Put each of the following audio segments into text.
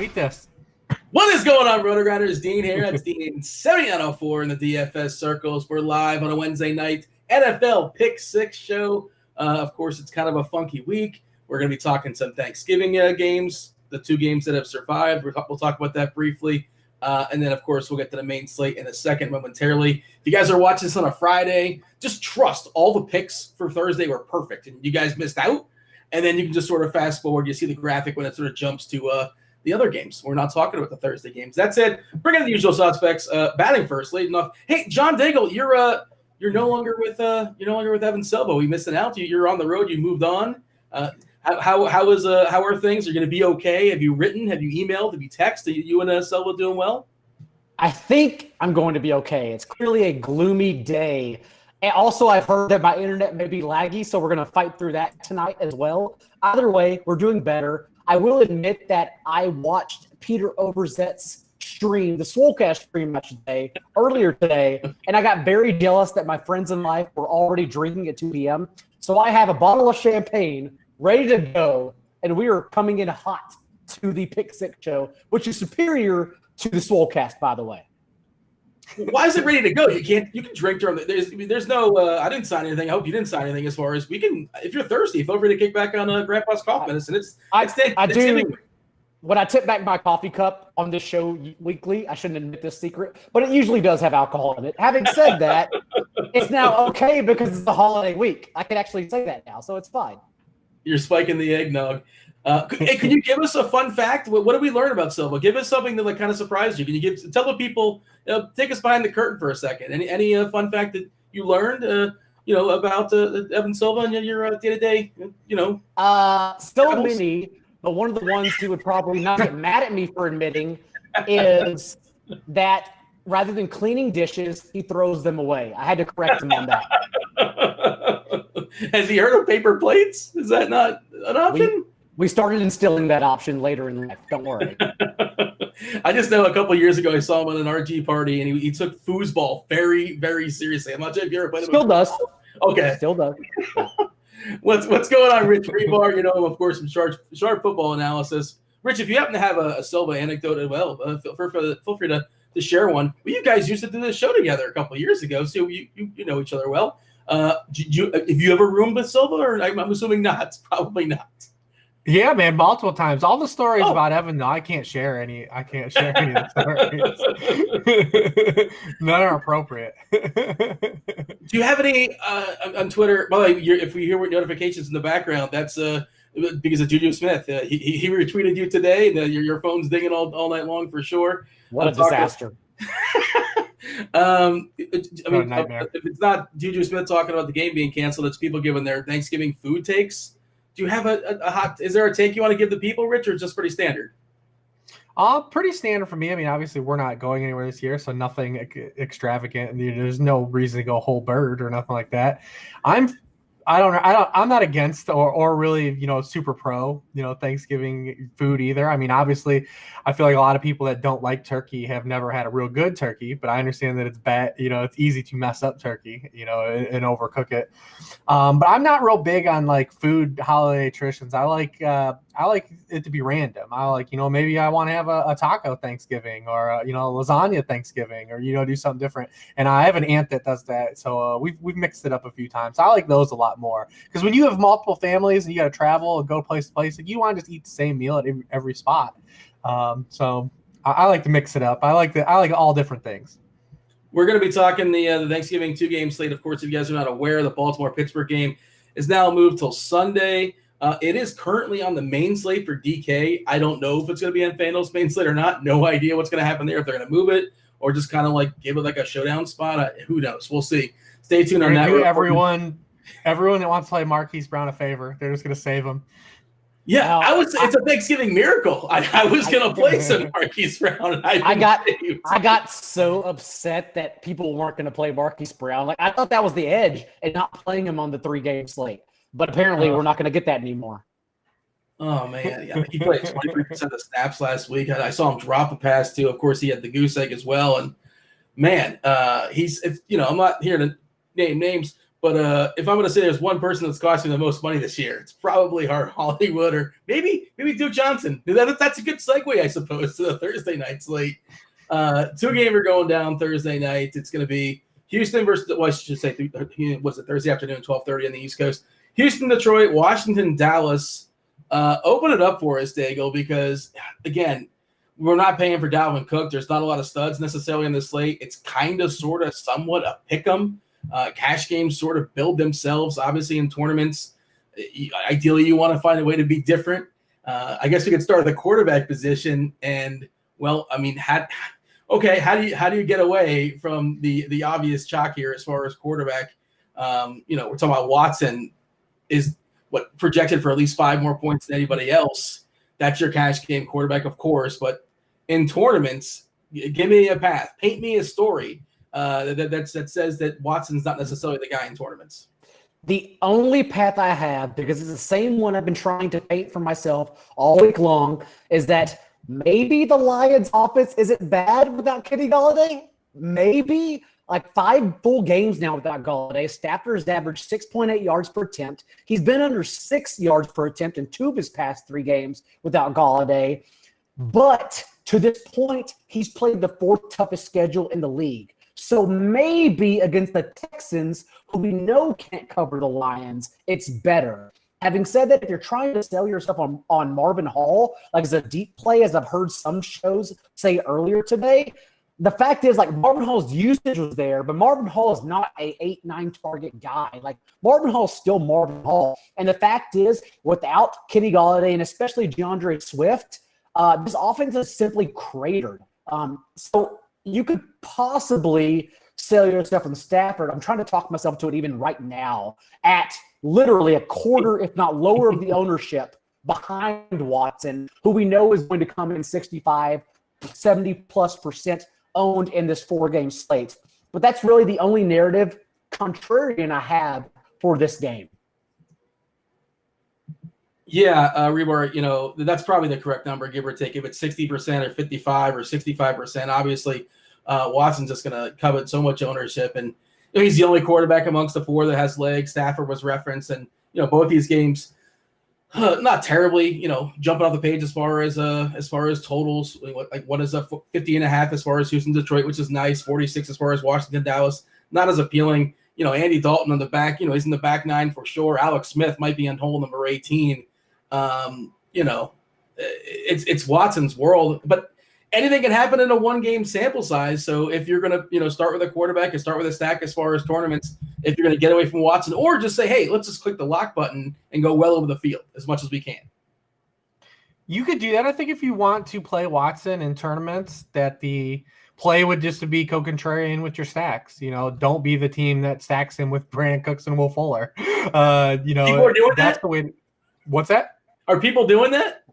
Beat this. What is going on, Rotogrinders? Dean here. That's Dean 7904 in the DFS circles. We're live on a Wednesday night NFL Pick 6 show. Of course, it's kind of a funky week. We're going to be talking some Thanksgiving games, the two games that have survived. We'll talk about that briefly. And then, of course, we'll get to the main slate in a second momentarily. If you guys are watching this on a Friday, just trust all the picks for Thursday were perfect. And you guys missed out. And then you can just sort of fast forward. You see the graphic when it sort of jumps to the other games. We're not talking about the Thursday games. That's it. Bring in the usual suspects. Batting first, leading off. Hey, John Daigle, you're no longer with Evan Silva. We missed it out. You're on the road. You moved on. How are things? Are you going to be okay? Have you written? Have you emailed? Have you texted? You and Silva doing well? I think I'm going to be okay. It's clearly a gloomy day. And also, I've heard that my internet may be laggy, so we're going to fight through that tonight as well. Either way, we're doing better. I will admit that I watched Peter Overzet's stream, the Swolecast stream, earlier today, and I got very jealous that my friends in life were already drinking at 2 p.m. So I have a bottle of champagne ready to go, and we are coming in hot to the Pick 6 show, which is superior to the Swolecast, by the way. Why is it ready to go? You can drink during there's no I didn't sign anything. I hope you didn't sign anything as far as we can. If you're thirsty, feel free to kick back on Grandpa's cough medicine. I do. When I tip back my coffee cup on this show weekly, I shouldn't admit this secret, but it usually does have alcohol in it. Having said that, it's now okay because it's the holiday week. I can actually say that now, so it's fine. You're spiking the eggnog. Hey, can you give us a fun fact? What did we learn about Silva? Give us something that kind of surprised you. Can you tell the people? Take us behind the curtain for a second. Any fun fact that you learned? About Evan Silva and your day to day. So many, but one of the ones he would probably not get mad at me for admitting is that rather than cleaning dishes, he throws them away. I had to correct him on that. Has he heard of paper plates? Is that not an option? We started instilling that option later in life. Don't worry. I just know a couple of years ago I saw him at an RG party, and he took foosball very, very seriously. I'm not sure if you ever played him. Still does. Okay. Still does. Yeah. What's going on, Rich Hribar? Of course, some sharp football analysis. Rich, if you happen to have a Silva anecdote as well, feel free to share one. Well, you guys used to do this show together a couple of years ago, so you know each other well. Have you ever roomed with Silva, or I'm assuming not? Probably not. Yeah, man, multiple times. All the stories about Evan, though, I can't share any of the stories. None are appropriate. Do you have any on Twitter? Well, if we hear notifications in the background, that's because of Juju Smith. He retweeted you today. Your phone's dinging all night long for sure. What a disaster. If it's not Juju Smith talking about the game being canceled, it's people giving their Thanksgiving food takes. Do you have a hot? Is there a take you want to give the people, Rich, or it's just pretty standard? Pretty standard for me. I mean, obviously, we're not going anywhere this year, so nothing extravagant. There's no reason to go whole bird or nothing like that. I'm not against or really, super pro, Thanksgiving food either. I mean, obviously, I feel like a lot of people that don't like turkey have never had a real good turkey, but I understand that it's bad. It's easy to mess up turkey, and overcook it. But I'm not real big on like food holiday traditions. I like it to be random. I like, maybe I want to have a taco Thanksgiving or lasagna Thanksgiving or do something different. And I have an aunt that does that, so we've mixed it up a few times. I like those a lot more because when you have multiple families and you got to travel and go place to place, like you want to just eat the same meal at every spot. So I like to mix it up. I like all different things. We're going to be talking the Thanksgiving 2-game slate. Of course, if you guys are not aware, the Baltimore-Pittsburgh game is now moved till Sunday. It is currently on the main slate for DK. I don't know if it's going to be on Fanduel's main slate or not. No idea what's going to happen there, if they're going to move it or just kind of like give it like a showdown spot. Who knows? We'll see. Stay tuned on that. Everyone that wants to play Marquise Brown a favor, they're just going to save him. Yeah, it's a Thanksgiving miracle. I was going to play some Marquise Brown. And I got so upset that people weren't going to play Marquise Brown. Like I thought that was the edge and not playing him on the 3-game slate. But apparently we're not going to get that anymore. Oh, man. Yeah, he played 23% of the snaps last week. I saw him drop a pass, too. Of course, he had the goose egg as well. And, man, I'm not here to name names, But if I'm going to say there's one person that's costing the most money this year, it's probably Hollywood or maybe Duke Johnson. That's a good segue, I suppose, to the Thursday night slate. Two games are going down Thursday night. It's going to be Houston versus, well, I should say, was it Thursday afternoon, 12:30 on the East Coast? Houston, Detroit, Washington, Dallas. Open it up for us, Daigle, because, again, we're not paying for Dalvin Cook. There's not a lot of studs necessarily in the slate. It's kind of, sort of, somewhat a pick-em. Cash games sort of build themselves, obviously, in tournaments. Ideally, you want to find a way to be different. I guess we could start at the quarterback position. And, well, I mean, how do you get away from the obvious chalk here as far as quarterback? We're talking about Watson is projected for at least 5 more points than anybody else. That's your cash game quarterback, of course. But in tournaments, give me a path. Paint me a story that says that Watson's not necessarily the guy in tournaments. The only path I have, because it's the same one I've been trying to paint for myself all week long, is that maybe the Lions' offense isn't bad without Kenny Golladay. Maybe. Like 5 full games now without Golladay. Stafford's averaged 6.8 yards per attempt. He's been under 6 yards per attempt in 2 of his past 3 games without Golladay. But to this point, he's played the 4th toughest schedule in the league. So maybe against the Texans, who we know can't cover the Lions, it's better. Having said that, if you're trying to sell yourself on Marvin Hall, like as a deep play, as I've heard some shows say earlier today, the fact is, like, Marvin Hall's usage was there, but Marvin Hall is not a 8-9 target guy. Like, Marvin Hall's still Marvin Hall. And the fact is, without Kenny Golladay and especially DeAndre Swift, this offense is simply cratered. So you could possibly sell yourself on Stafford. I'm trying to talk myself to it even right now at literally a quarter, if not lower, of the ownership behind Watson, who we know is going to come in 65, 70+% owned in this 4-game slate. But that's really the only narrative contrarian I have for this game. Yeah, Hribar, that's probably the correct number, give or take. If it's 60% or 55 or 65%, obviously Watson's just going to covet so much ownership. And he's the only quarterback amongst the 4 that has legs. Stafford was referenced. And, both these games, not terribly, jumping off the page as far as totals. What is a 50.5 as far as Houston, Detroit, which is nice. 46 as far as Washington, Dallas, not as appealing. Andy Dalton on the back, he's in the back 9 for sure. Alex Smith might be on hole number 18. It's Watson's world, but anything can happen in a 1-game sample size. So if you're going to, start with a quarterback and start with a stack as far as tournaments, if you're going to get away from Watson, or just say, hey, let's just click the lock button and go well over the field as much as we can. You could do that. I think if you want to play Watson in tournaments, that the play would just to be co-contrarian with your stacks. Don't be the team that stacks him with Brandon Cooks and Will Fuller. People are doing that's that? the way. What's that? Are people doing that?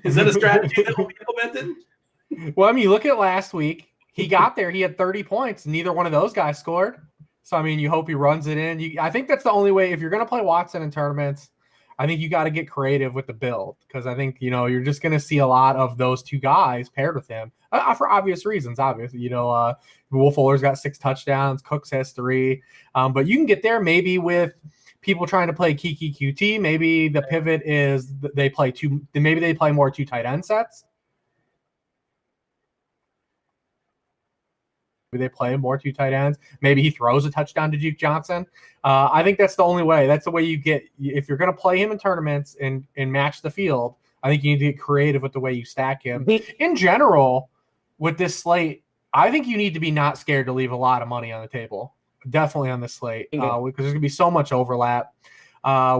Is that a strategy that will be implemented? Well, you look at last week. He got there. He had 30 points. Neither one of those guys scored. So, you hope he runs it in. I think that's the only way. If you're going to play Watson in tournaments, I think you got to get creative with the build, because I think, you're just going to see a lot of those 2 guys paired with him for obvious reasons. Obviously, Will Fuller's got 6 touchdowns. Cooks has 3. But you can get there maybe with people trying to play Kiki QT. Maybe the pivot is they play more 2 tight end sets. Maybe they play more 2 tight ends. Maybe he throws a touchdown to Duke Johnson. I think that's the only way. That's the way you get, if you're going to play him in tournaments and match the field, I think you need to get creative with the way you stack him. In general, with this slate, I think you need to be not scared to leave a lot of money on the table. Definitely on the slate, because there's going to be so much overlap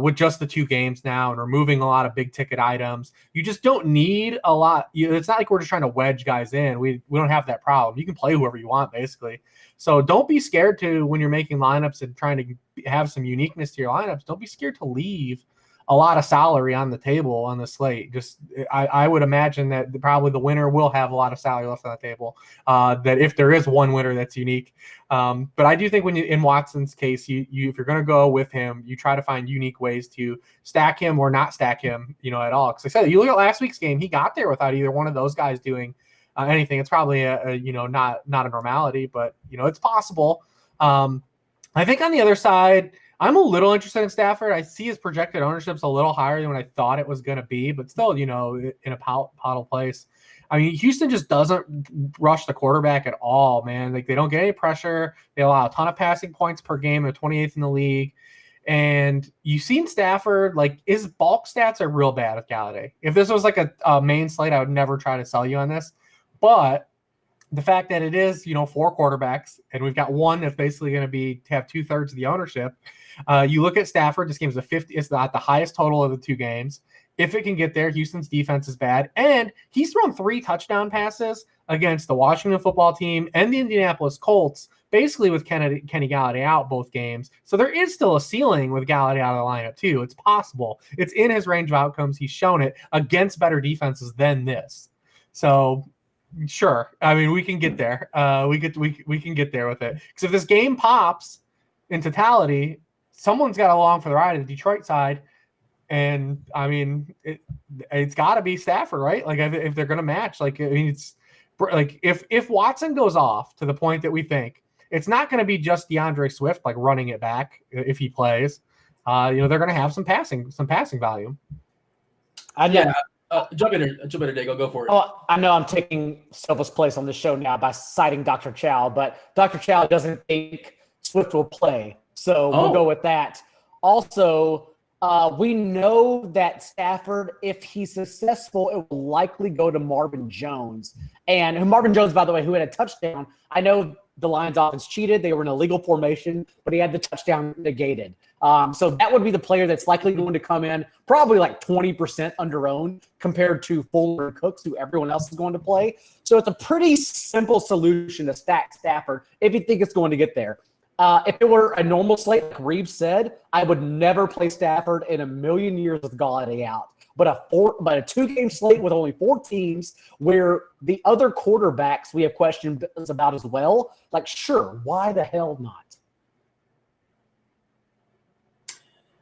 with just the 2 games now and removing a lot of big ticket items. You just don't need a lot. It's not like we're just trying to wedge guys in. We don't have that problem. You can play whoever you want, basically. So don't be scared to, when you're making lineups and trying to have some uniqueness to your lineups, don't be scared to leave a lot of salary on the table on the slate. Just I would imagine that probably the winner will have a lot of salary left on the table, that if there is one winner that's unique. But I do think when in Watson's case, you if you're going to go with him, you try to find unique ways to stack him or not stack him, at all. Because I said, you look at last week's game, he got there without either one of those guys doing anything. It's probably not a normality, but it's possible. I think on the other side, I'm a little interested in Stafford. I see his projected ownership's a little higher than what I thought it was going to be, but still, in a pottle place. I mean, Houston just doesn't rush the quarterback at all, man. Like, they don't get any pressure. They allow a ton of passing points per game. They're 28th in the league. And you've seen Stafford, like, his bulk stats are real bad with Galladay. If this was like a main slate, I would never try to sell you on this. But the fact that it is, 4 quarterbacks, and we've got one that's basically going to have 2/3 of the ownership. You look at Stafford, this game's it's not the highest total of the 2 games. If it can get there, Houston's defense is bad. And he's thrown 3 touchdown passes against the Washington football team and the Indianapolis Colts, basically with Kenny Galladay out both games. So there is still a ceiling with Galladay out of the lineup too. It's possible. It's in his range of outcomes. He's shown it against better defenses than this. So sure. I mean, we can get there. We can get there with it. Because if this game pops in totality, someone's got along for the ride at the Detroit side. And I mean, it's got to be Stafford, right? Like, if they're going to match, like, I mean, it's like if Watson goes off to the point that we think, it's not going to be just DeAndre Swift like running it back if he plays. They're going to have some passing volume. Jump in there, Daigle. Go for it. Oh, I know I'm taking Silva's place on the show now by citing Dr. Chow, but Dr. Chow doesn't think Swift will play. So we'll go with that. Also, we know that Stafford, if he's successful, it will likely go to Marvin Jones. And Marvin Jones, by the way, who had a touchdown. I know the Lions offense cheated. They were in a legal formation, but he had the touchdown negated. So that would be the player that's likely going to come in probably like 20% under-owned compared to Fuller and Cooks, who everyone else is going to play. So it's a pretty simple solution to stack Stafford if you think it's going to get there. If it were a normal slate, like Reeves said, I would never play Stafford in a million years with Galladay out. But a 2-game slate with only 4 teams where the other quarterbacks we have questions about as well, like, sure, why the hell not?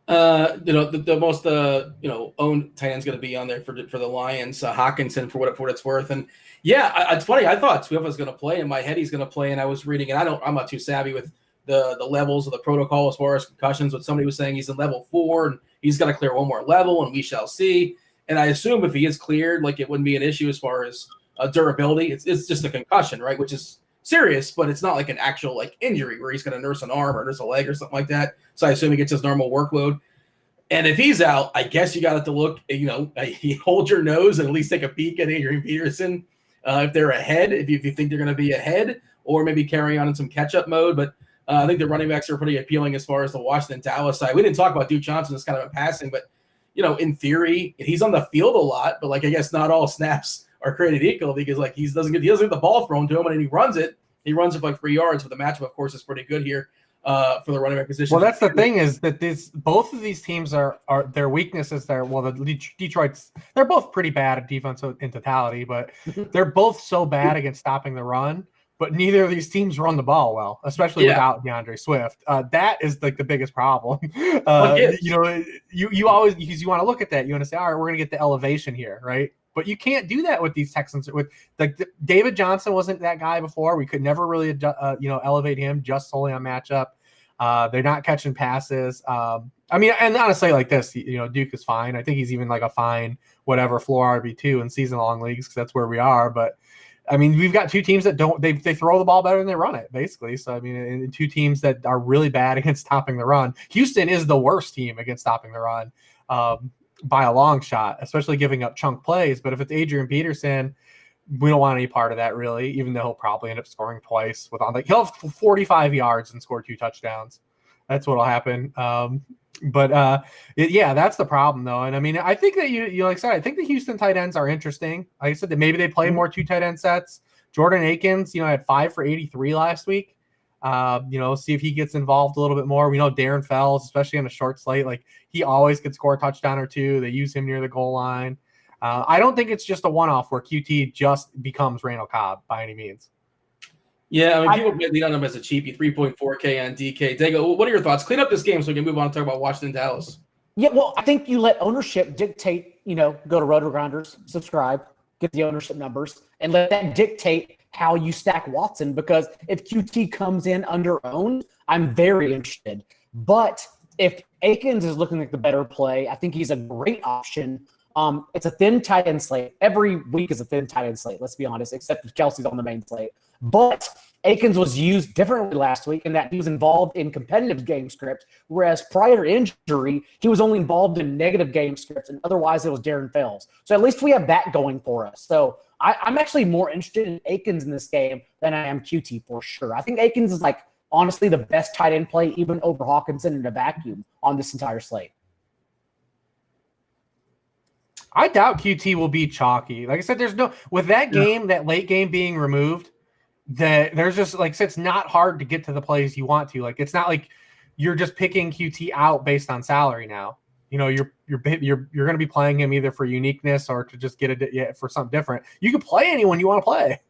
The most owned tight end's going to be on there for the Lions, Hawkinson, for what it's worth. And yeah, it's funny. I thought Swift was going to play. In my head, he's going to play, and I was reading, and I'm not too savvy with the levels of the protocol as far as concussions, but somebody was saying he's in level 4 and he's got to clear one more level, and we shall see. And I assume if he is cleared, like, it wouldn't be an issue as far as durability. It's just a concussion, right? Which is serious, but it's not like an actual like injury where he's going to nurse an arm or nurse a leg or something like that. So I assume he gets his normal workload. And if he's out, I guess you got to look, you hold your nose and at least take a peek at Adrian Peterson if they're ahead, if you think they're going to be ahead, or maybe carry on in some catch-up mode. But I think the running backs are pretty appealing as far as the Washington-Dallas side. We didn't talk about Duke Johnson as kind of a passing, but, in theory, he's on the field a lot, but, like, I guess not all snaps are created equal because, like, he doesn't get the ball thrown to him, and he runs it. He runs it for like 3 yards, but the matchup, of course, is pretty good here for the running back position. Well, that's the thing is that both of these teams are their weaknesses there. Well, the Detroit's, they're both pretty bad at defense in totality, but they're both so bad against stopping the run. But neither of these teams run the ball well, especially without DeAndre Swift. That is like the biggest problem. You always, because you want to look at that, you want to say, all right, we're going to get the elevation here, right? But you can't do that with these Texans. With like David Johnson wasn't that guy before. We could never really, elevate him just solely on matchup. They're not catching passes. And honestly, like this, Duke is fine. I think he's even like a fine whatever floor RB2 in season long leagues because that's where we are. But I mean, we've got 2 teams that they throw the ball better than they run it, basically. So I mean, and 2 teams that are really bad against stopping the run. Houston is the worst team against stopping the run. By a long shot, especially giving up chunk plays. But if it's Adrian Peterson, we don't want any part of that, really, even though he'll probably end up scoring twice. He'll have 45 yards and score 2 touchdowns. That's what'll happen. That's the problem, though. And I mean, I think that you like I said, I think the Houston tight ends are interesting. Like I said, that maybe they play more 2 tight end sets. Jordan Akins, had 5 for 83 last week. See if he gets involved a little bit more. We know Darren Fells, especially on a short slate, like he always could score a touchdown or 2. They use him near the goal line. I don't think it's just a one-off where QT just becomes Randall Cobb by any means. Yeah, I mean, people lean on him as a cheapie, 3.4K on DK. Daigle, what are your thoughts? Clean up this game so we can move on and talk about Washington, Dallas. Yeah, well, I think you let ownership dictate, go to Rotogrinders, subscribe, get the ownership numbers, and let that dictate how you stack Watson, because if QT comes in under-owned, I'm very interested. But if Akins is looking like the better play, I think he's a great option. It's a thin tight end slate. Every week is a thin tight end slate, let's be honest, except if Kelsey's on the main slate. But Akins was used differently last week in that he was involved in competitive game script, whereas prior to injury, he was only involved in negative game scripts, and otherwise it was Darren Fells. So at least we have that going for us. So I'm actually more interested in Akins in this game than I am QT for sure. I think Akins is honestly the best tight end play, even over Hawkinson in a vacuum on this entire slate. I doubt QT will be chalky. Like I said, with that game, that late game being removed, that there's just it's not hard to get to the plays you want to. It's not like you're just picking QT out based on salary now. You're going to be playing him either for uniqueness or to just get it for something different. You can play anyone you want to play.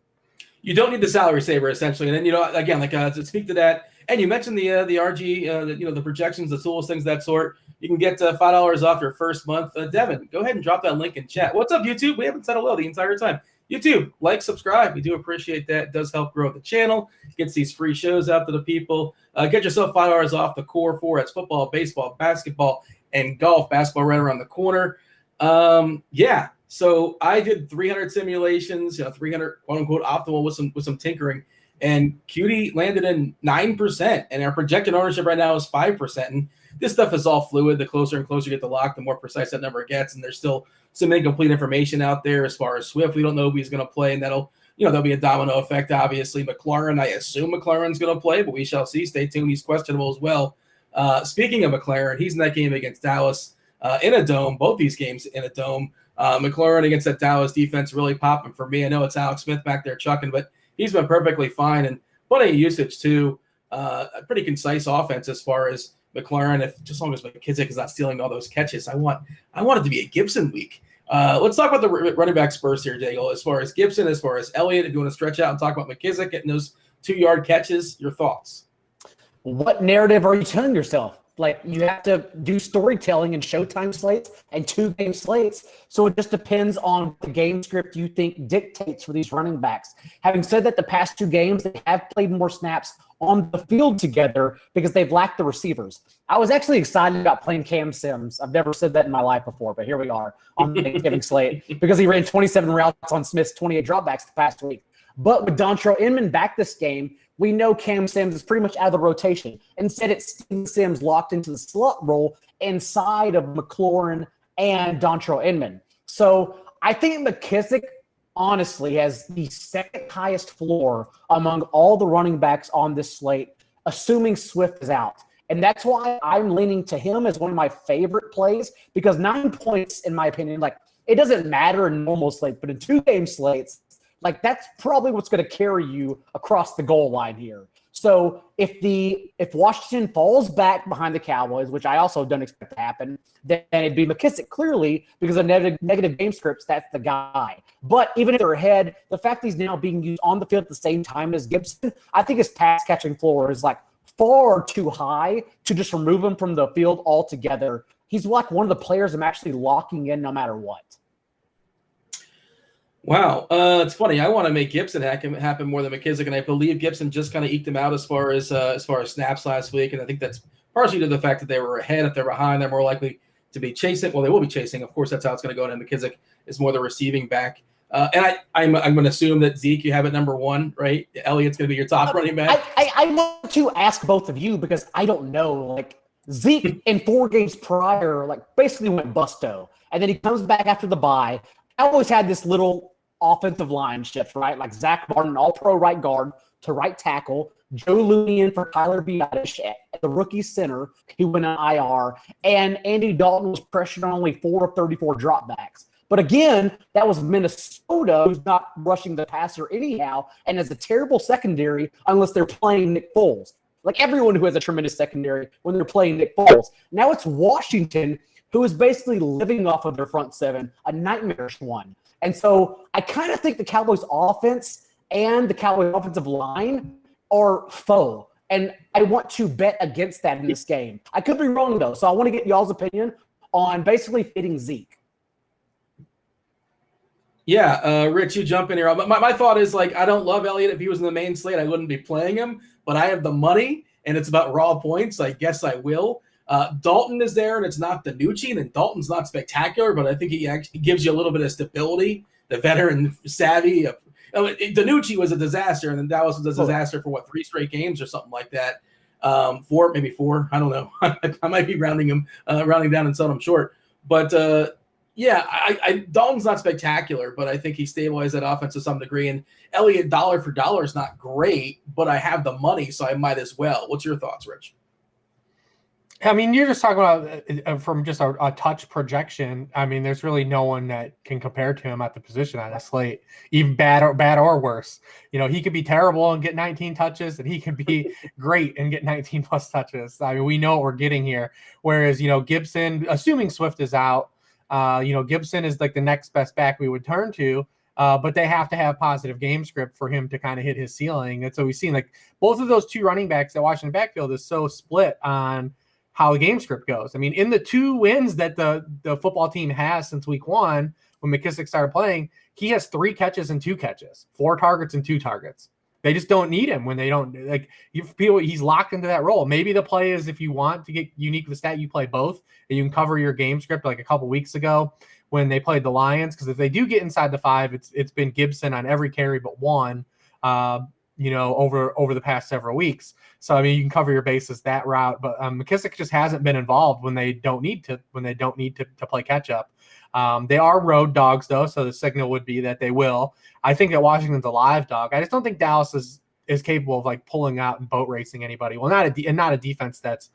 You don't need the salary saver essentially, and then again, to speak to that. And you mentioned the RG, the projections, the tools, things of that sort. You can get $5 off your first month. Devin, go ahead and drop that link in chat. What's up, YouTube? We haven't said hello the entire time. YouTube, like, subscribe. We do appreciate that. It does help grow the channel. Gets these free shows out to the people. Get yourself $5 off the Core 4. That's football, baseball, basketball, and golf. Basketball right around the corner. Yeah. So I did 300 simulations, 300 quote unquote optimal with some tinkering. And QT landed in 9%, and our projected ownership right now is 5%. And this stuff is all fluid. The closer and closer you get to lock, the more precise that number gets. And there's still some incomplete information out there as far as Swift. We don't know who he's going to play, and there'll be a domino effect. Obviously, McLaurin, I assume McLaurin's going to play, but we shall see. Stay tuned. He's questionable as well. Speaking of McLaurin, he's in that game against Dallas in a dome. Both these games in a dome. McLaurin against that Dallas defense really popping for me. I know it's Alex Smith back there chucking, but he's been perfectly fine, and plenty of usage too. A pretty concise offense as far as McLaurin. As long as McKissick is not stealing all those catches, I want it to be a Gibson week. Let's talk about the running back spurs here, Daigle. As far as Gibson, as far as Elliott, if you want to stretch out and talk about McKissick getting those 2-yard catches, your thoughts? What narrative are you telling yourself? You have to do storytelling in Showtime slates and 2-game slates. So it just depends on the game script you think dictates for these running backs. Having said that, the past 2 games, they have played more snaps on the field together because they've lacked the receivers. I was actually excited about playing Cam Sims. I've never said that in my life before, but here we are on the Thanksgiving slate because he ran 27 routes on Smith's 28 dropbacks the past week. But with Dontrell Inman back this game, we know Cam Sims is pretty much out of the rotation. Instead, it's Steven Sims locked into the slot role inside of McLaurin and Dontrell Inman. So I think McKissick, honestly, has the second highest floor among all the running backs on this slate, assuming Swift is out. And that's why I'm leaning to him as one of my favorite plays, because 9 points, in my opinion, it doesn't matter in normal slate, but in 2-game slates, that's probably what's going to carry you across the goal line here. So if Washington falls back behind the Cowboys, which I also don't expect to happen, then it'd be McKissick clearly because of negative game scripts. That's the guy. But even if they're ahead, the fact that he's now being used on the field at the same time as Gibson, I think his pass catching floor is far too high to just remove him from the field altogether. He's one of the players I'm actually locking in no matter what. Wow, it's funny. I want to make Gibson happen more than McKissick, and I believe Gibson just kind of eked him out as far as snaps last week, and I think that's partially to the fact that they were ahead. If they're behind, they're more likely to be chasing. Well, they will be chasing. Of course, that's how it's going to go. And McKissick is more the receiving back. And I'm going to assume that Zeke you have at number 1, right? Elliott's going to be your top running back. I want to ask both of you because I don't know. Zeke in 4 games prior, basically went busto, and then he comes back after the bye. I always had this little offensive line shift, right? Zach Martin, all-pro right guard to right tackle, Joe Looney in for Tyler Biadasz at the rookie center. He went on IR, and Andy Dalton was pressured on only 4 of 34 dropbacks. But again, that was Minnesota, who's not rushing the passer anyhow, and has a terrible secondary unless they're playing Nick Foles. Everyone who has a tremendous secondary when they're playing Nick Foles. Now it's Washington, who is basically living off of their front 7, a nightmarish one. And so I kind of think the Cowboys offense and the Cowboys offensive line are faux. And I want to bet against that in this game. I could be wrong, though. So I want to get y'all's opinion on basically fitting Zeke. Yeah, Rich, you jump in here. My thought is, like, I don't love Elliott. If he was in the main slate, I wouldn't be playing him. But I have the money, and it's about raw points. So I guess I will. Dalton is there, and it's not Danucci. And Dalton's not spectacular, but I think he actually gives you a little bit of stability. The veteran savvy. Danucci was a disaster, and then Dallas was a disaster for, 3 straight games or something like that. Maybe 4. I don't know. I might be rounding down and selling him short. But yeah, Dalton's not spectacular, but I think he stabilized that offense to some degree. And Elliott, dollar for dollar, is not great, but I have the money, so I might as well. What's your thoughts, Rich? I mean, you're just talking about from just a touch projection. I mean, there's really no one that can compare to him at the position on a slate, even bad or worse. He could be terrible and get 19 touches, and he could be great and get 19 plus touches. I mean, we know what we're getting here. Whereas, Gibson, assuming Swift is out, Gibson is like the next best back we would turn to, but they have to have positive game script for him to kind of hit his ceiling. And so we've seen like both of those 2 running backs at Washington backfield is so split on how the game script goes. I mean, in the 2 wins that the football team has since week 1, when McKissick started playing, he has 3 catches and 2 catches, 4 targets and 2 targets. They just don't need him when they don't he's locked into that role. Maybe the play is, if you want to get unique with the stat, you play both and you can cover your game script like a couple weeks ago when they played the Lions. Because if they do get inside the 5, it's been Gibson on every carry but 1, over the past several weeks. So, I mean, you can cover your bases that route, but McKissick just hasn't been involved when they don't need to play catch up. They are road dogs though, so the signal would be that they will. I think that Washington's a live dog. I just don't think Dallas is capable of like pulling out and boat racing anybody. Well, not a defense that's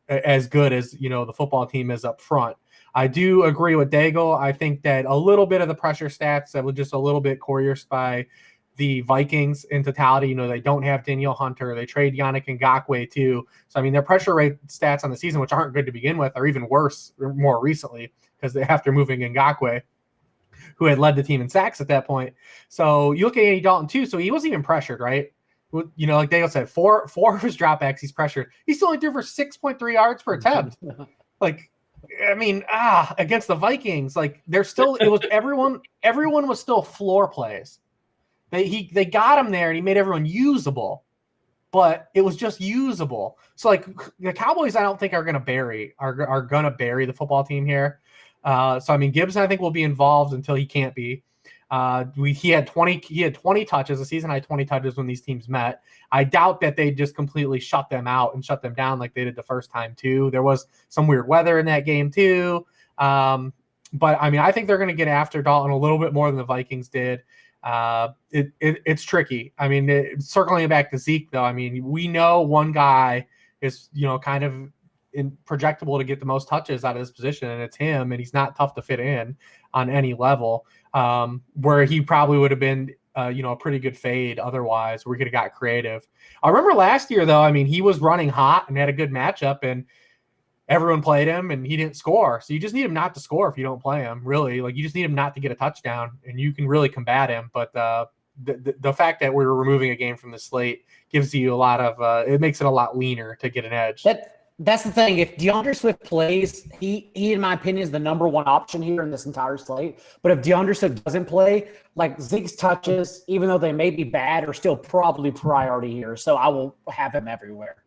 as good as the football team is up front. I do agree with Daigle. I think that a little bit of the pressure stats that were just a little bit coerced by the Vikings in totality. They don't have Danielle Hunter. They trade Yannick Ngakoue too. So, I mean, their pressure rate stats on the season, which aren't good to begin with, are even worse more recently because after moving Ngakoue, who had led the team in sacks at that point. So you look at Andy Dalton too. So he wasn't even pressured, right? Like Dale said, four of his dropbacks, he's pressured. He still only threw for 6.3 yards per attempt. Like, I mean, against the Vikings, like everyone was still floor plays. They got him there and he made everyone usable, but it was just usable. So like the Cowboys, I don't think are going to bury the football team here. So I mean, Gibson, I think will be involved until he can't be. He had 20 touches. The season had 20 touches when these teams met. I doubt that they just completely shut them out and shut them down like they did the first time too. There was some weird weather in that game too. But I mean, I think they're going to get after Dalton a little bit more than the Vikings did. It's tricky. I mean, circling back to Zeke though, I mean, we know one guy is, kind of projectable to get the most touches out of this position, and it's him, and he's not tough to fit in on any level, where he probably would have been, a pretty good fade otherwise. We could have got creative. I remember last year though, I mean, he was running hot and had a good matchup, and everyone played him and he didn't score. So you just need him not to score if you don't play him, really. Like, you just need him not to get a touchdown and you can really combat him. But the fact that we're removing a game from the slate gives you a lot of it makes it a lot leaner to get an edge. That's the thing. If DeAndre Swift plays, he in my opinion is the number 1 option here in this entire slate. But if DeAndre Swift doesn't play, like, Zeke's touches, even though they may be bad, are still probably priority here. So I will have him everywhere.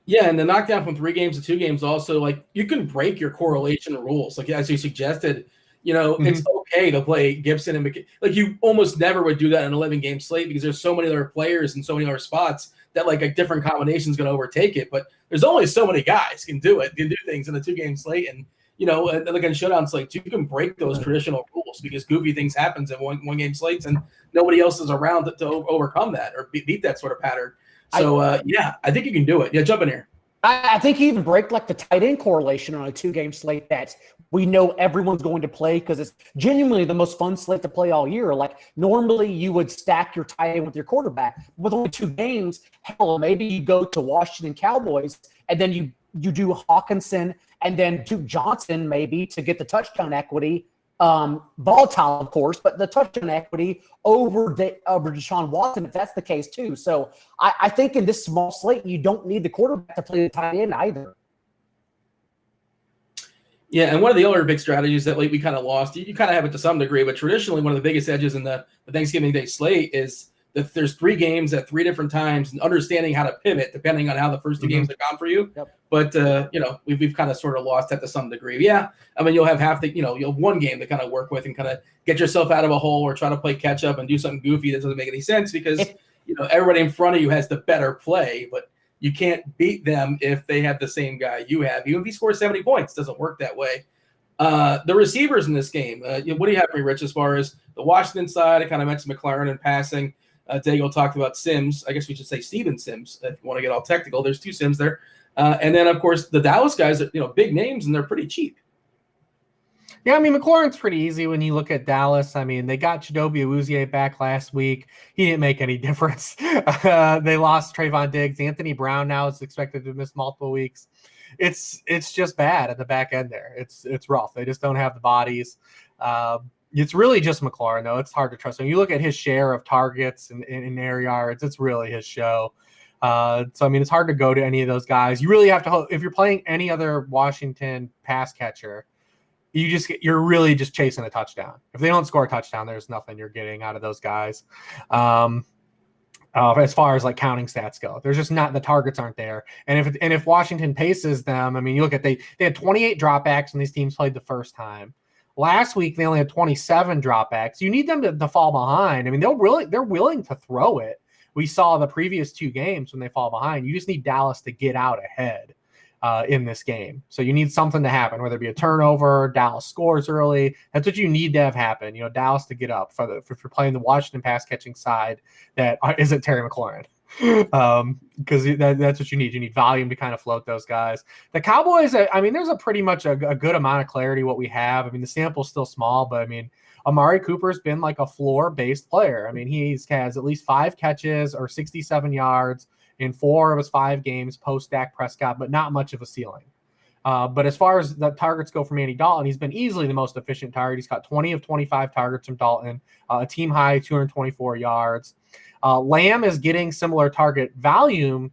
Yeah, and the knockdown from 3 games to 2 games also, like, you can break your correlation rules. Like, as you suggested, it's okay to play Gibson and McKissick. Like, you almost never would do that in an 11-game slate because there's so many other players and so many other spots that, like, a different combination is going to overtake it. But there's only so many guys can do things in a 2-game slate. And, like in Showdown slates, you can break those traditional rules because goofy things happens in one-game slates and nobody else is around to overcome that or beat that sort of pattern. So, I think you can do it. Yeah, jump in here. I think you even break like the tight end correlation on a 2-game slate that we know everyone's going to play because it's genuinely the most fun slate to play all year. Like, normally you would stack your tight end with your quarterback. With only 2 games, hell, maybe you go to Washington Cowboys and then you do Hawkinson and then Duke Johnson maybe to get the touchdown equity. Volatile, of course, but the touchdown equity over Deshaun Watson, if that's the case too. So I think in this small slate, you don't need the quarterback to play the tight end either. Yeah, and one of the other big strategies that we kind of lost, you kind of have it to some degree, but traditionally one of the biggest edges in the Thanksgiving Day slate is that there's 3 games at 3 different times and understanding how to pivot depending on how the first 2 games have gone for you. Yep. But, we've kind of sort of lost that to some degrry. Yeah, I mean, you'll have you'll have one game to kind of work with and kind of get yourself out of a hole or try to play catch up and do something goofy that doesn't make any sense because, everybody in front of you has the better play, but you can't beat them if they have the same guy you have. Even if he scores 70 points, it doesn't work that way. The receivers in this game, what do you have for me, Rich, as far as the Washington side? I kind of mentioned McLaren in passing. Daigle talked about Sims. I guess we should say Steven Sims if you want to get all technical. There's 2 Sims there. And then, of course, the Dallas guys are big names, and they're pretty cheap. Yeah, I mean, McLaurin's pretty easy when you look at Dallas. I mean, they got Chidobe Awuzie back last week. He didn't make any difference. They lost Trayvon Diggs. Anthony Brown now is expected to miss multiple weeks. It's just bad at the back end there. It's rough. They just don't have the bodies. It's really just McLaurin, though. It's hard to trust him. You look at his share of targets and air yards, it's really his show. So, I mean, it's hard to go to any of those guys. You really have to hope. If you're playing any other Washington pass catcher, you're really just chasing a touchdown. If they don't score a touchdown, there's nothing you're getting out of those guys. As far as like counting stats go, there's just not, the targets aren't there. And if Washington paces them, I mean, you look at, they had 28 dropbacks when these teams played the first time. Last week, they only had 27 dropbacks. You need them to fall behind. I mean, they're willing to throw it. We saw the previous 2 games when they fall behind. You just need Dallas to get out ahead in this game. So you need something to happen, whether it be a turnover, Dallas scores early. That's what you need to have happen. Dallas to get up if you're playing the Washington pass catching side that isn't Terry McLaurin. Because that's what you need. You need volume to kind of float those guys. The Cowboys, I mean, there's a pretty much a good amount of clarity what we have. I mean, the sample's still small, but I mean, Amari Cooper's been like a floor-based player. I mean, he has at least 5 catches or 67 yards in 4 of his 5 games post Dak Prescott, but not much of a ceiling. But as far as the targets go from Andy Dalton, he's been easily the most efficient target. He's got 20 of 25 targets from Dalton, a team high 224 yards. Lamb is getting similar target volume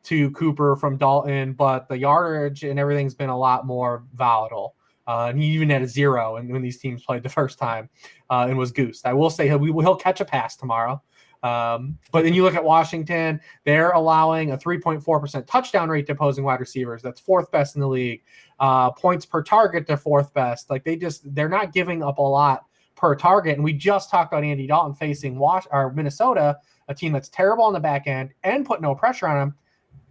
to Cooper from Dalton, but the yardage and everything's been a lot more volatile. And he even had a 0 when these teams played the first time and was goosed. I will say he'll catch a pass tomorrow. But then you look at Washington, they're allowing a 3.4% touchdown rate to opposing wide receivers. That's 4th best in the league. Points per target, they're 4th best. Like they're not giving up a lot per target. And we just talked about Andy Dalton facing Minnesota, a team that's terrible on the back end and put no pressure on him.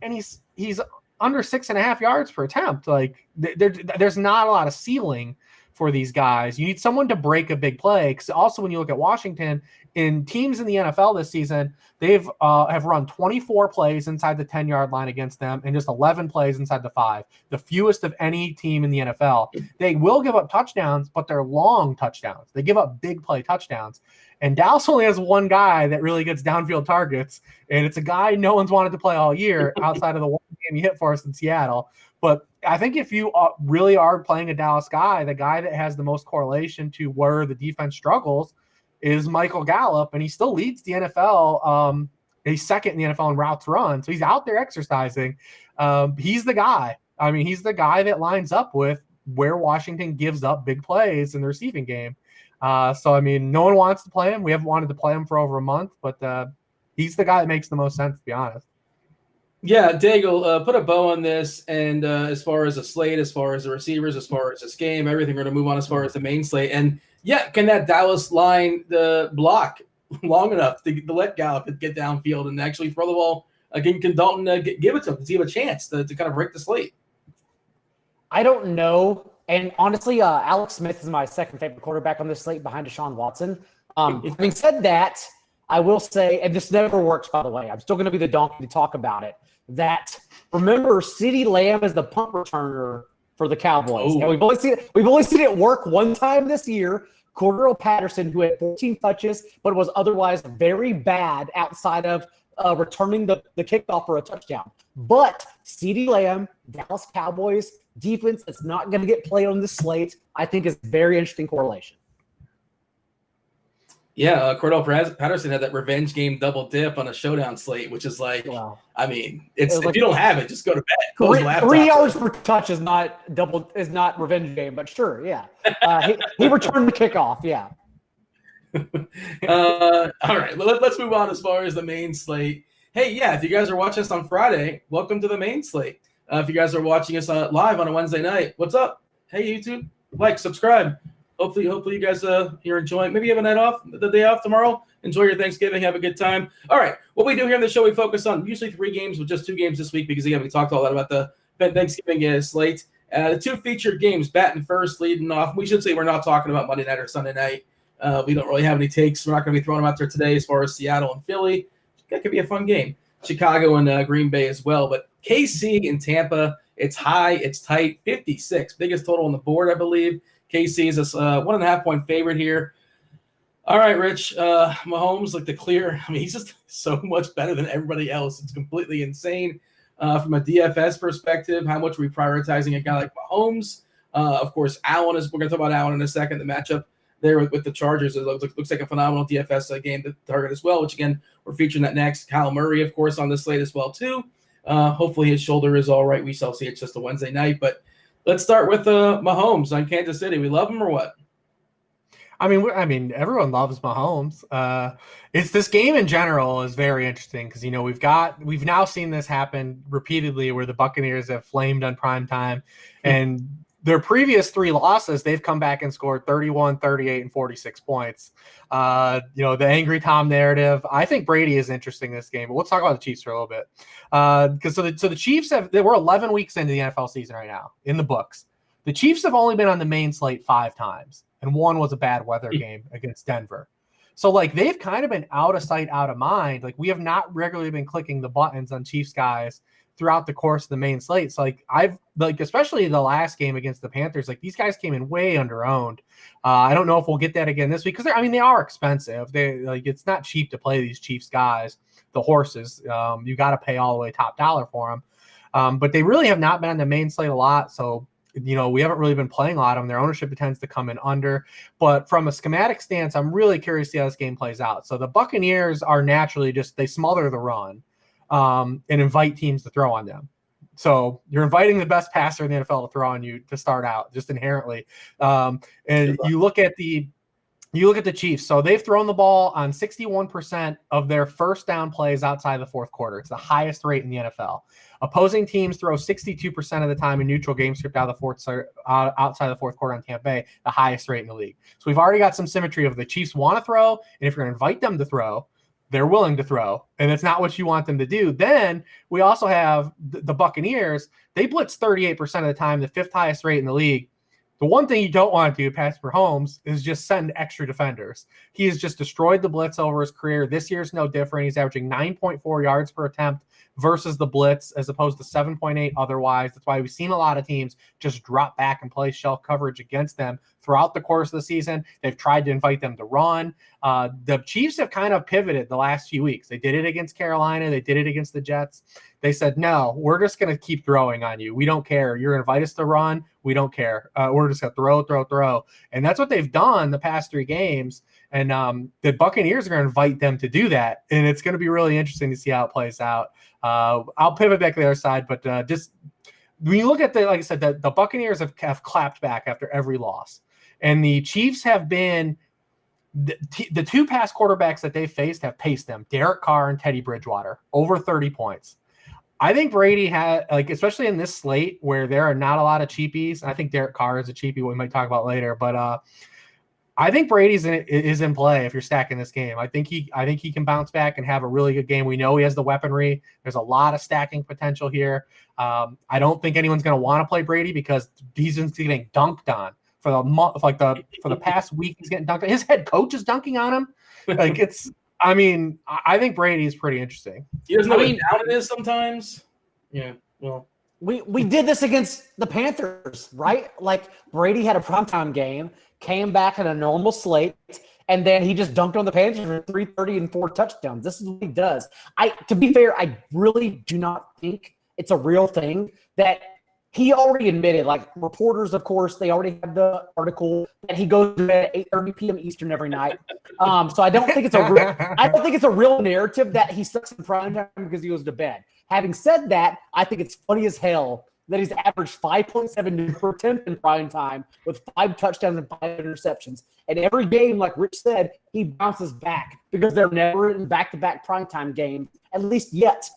And he's under 6.5 yards per attempt. Like there's not a lot of ceiling for these guys. You need someone to break a big play. Because also when you look at Washington, in teams in the NFL this season, they've have run 24 plays inside the 10-yard line against them and just 11 plays inside the 5, the fewest of any team in the NFL. They will give up touchdowns, but they're long touchdowns. They give up big play touchdowns. And Dallas only has one guy that really gets downfield targets, and it's a guy no one's wanted to play all year outside of the one game he hit for us in Seattle. But I think if you really are playing a Dallas guy, the guy that has the most correlation to where the defense struggles is Michael Gallup, and he still leads the NFL. He's second in the NFL in routes run, so he's out there exercising. He's the guy. I mean, he's the guy that lines up with where Washington gives up big plays in the receiving game. So, I mean, no one wants to play him. We haven't wanted to play him for over a month, but he's the guy that makes the most sense, to be honest. Yeah, Daigle, put a bow on this. And as far as a slate, as far as the receivers, as far as this game, everything, we're going to move on as far as the main slate. And yeah, can that Dallas line the block long enough to let Gallup get downfield and actually throw the ball? Again, can Dalton give it to him? Does he have a chance to kind of break the slate? I don't know. And honestly, Alex Smith is my second favorite quarterback on this slate behind Deshaun Watson. Having said that, I will say, and this never works, by the way, I'm still going to be the donkey to talk about it, that remember CeeDee Lamb is the punt returner for the Cowboys. And we've only seen it work one time this year. Cordero Patterson, who had 14 touches, but was otherwise very bad outside of returning the kickoff for a touchdown. But CeeDee Lamb, Dallas Cowboys defense that's not going to get played on this slate, I think is a very interesting correlation. Yeah, Cordell Patterson had that revenge game double dip on a Showdown slate, which is like, Wow. I mean, if like, you don't have it, just go to bed. Close the laptop. 3 yards per touch is not revenge game, but sure, yeah. He returned the kickoff, yeah. All right, let's move on as far as the main slate. Hey, yeah, if you guys are watching us on Friday, welcome to the main slate. If you guys are watching us live on a Wednesday night, what's up? Hey, YouTube, like, subscribe. Hopefully you guys you're enjoying. Maybe you have a night off, the day off tomorrow. Enjoy your Thanksgiving. Have a good time. All right, what we do here on the show, we focus on usually 3 games with just 2 games this week because, again, we talked a lot about the Thanksgiving slate. The 2 featured games, batting first, leading off. We should say we're not talking about Monday night or Sunday night. We don't really have any takes. We're not going to be throwing them out there today as far as Seattle and Philly. That could be a fun game. Chicago and Green Bay as well. But KC and Tampa, it's high, it's tight, 56. Biggest total on the board, I believe. KC is a 1.5 point favorite here. All right, Rich. Mahomes, like the clear. I mean, he's just so much better than everybody else. It's completely insane. From a DFS perspective, how much are we prioritizing a guy like Mahomes? Of course, Allen is. We're going to talk about Allen in a second. The matchup there with the Chargers, it looks like a phenomenal DFS game to target as well, which, again, we're featuring that next. Kyle Murray, of course, on the slate as well, too. Hopefully his shoulder is all right. We shall see. It's just a Wednesday night. But let's start with Mahomes on Kansas City. We love him or what? I mean, everyone loves Mahomes. It's this game in general is very interesting because, we've now seen this happen repeatedly where the Buccaneers have flamed on primetime, and their previous 3 losses, they've come back and scored 31, 38, and 46 points. The angry Tom narrative. I think Brady is interesting in this game, but let's talk about the Chiefs for a little bit. Because the Chiefs we're 11 weeks into the NFL season right now in the books. The Chiefs have only been on the main slate 5 times, and 1 was a bad weather game against Denver. So, they've kind of been out of sight, out of mind. We have not regularly been clicking the buttons on Chiefs guys throughout the course of the main slate. So, especially the last game against the Panthers, these guys came in way under-owned. I don't know if we'll get that again this week because they are expensive. It's not cheap to play these Chiefs guys, the horses. You got to pay all the way top dollar for them. But they really have not been on the main slate a lot. So, we haven't really been playing a lot of them. Their ownership tends to come in under. But from a schematic stance, I'm really curious to see how this game plays out. So the Buccaneers are naturally they smother the run and invite teams to throw on them. So you're inviting the best passer in the NFL to throw on you to start out, just inherently. And you look at the Chiefs. So they've thrown the ball on 61% of their first down plays outside the fourth quarter. It's the highest rate in the NFL. Opposing teams throw 62% of the time in neutral game script outside the fourth quarter on Tampa Bay, the highest rate in the league. So we've already got some symmetry of the Chiefs want to throw, and if you're going to invite them to throw, they're willing to throw, and it's not what you want them to do. Then we also have the Buccaneers. They blitz 38% of the time, the 5th highest rate in the league. The one thing you don't want to do, Patrick Mahomes, is just send extra defenders. He has just destroyed the blitz over his career. This year's no different. He's averaging 9.4 yards per attempt versus the blitz as opposed to 7.8 otherwise. That's why we've seen a lot of teams just drop back and play shell coverage against them throughout the course of the season. They've tried to invite them to run. The Chiefs have kind of pivoted the last few weeks. They did it against Carolina. They did it against the Jets. They said, no, we're just going to keep throwing on you. We don't care. You're going to invite us to run. We don't care. We're just going to throw. And that's what they've done the past 3 games. And the Buccaneers are going to invite them to do that. And it's going to be really interesting to see how it plays out. I'll pivot back to the other side, but just when you look at like I said, the Buccaneers have clapped back after every loss. And the Chiefs have been the 2 past quarterbacks that they faced have paced them, Derek Carr and Teddy Bridgewater, over 30 points. I think Brady had, especially in this slate where there are not a lot of cheapies. I think Derek Carr is a cheapie, we might talk about later, but I think Brady's is in play if you're stacking this game. I think he can bounce back and have a really good game. We know he has the weaponry. There's a lot of stacking potential here. I don't think anyone's going to want to play Brady because he's just getting dunked on for the past week. He's getting dunked on. His head coach is dunking on him. I think Brady is pretty interesting. He doesn't know how down it is sometimes. Yeah, well. We did this against the Panthers, right? Brady had a primetime game, came back in a normal slate, and then he just dunked on the Panthers for 330 and 4 touchdowns. This is what he does. To be fair, I really do not think it's a real thing that he already admitted, like reporters, of course, they already have the article that he goes to bed at 8:30 p.m. Eastern every night. So I don't think it's a real narrative that he sucks in prime time because he goes to bed. Having said that, I think it's funny as hell that he's averaged 5.7 per attempt in prime time with 5 touchdowns and 5 interceptions. And every game, like Rich said, he bounces back because they're never in back-to-back primetime games, at least yet.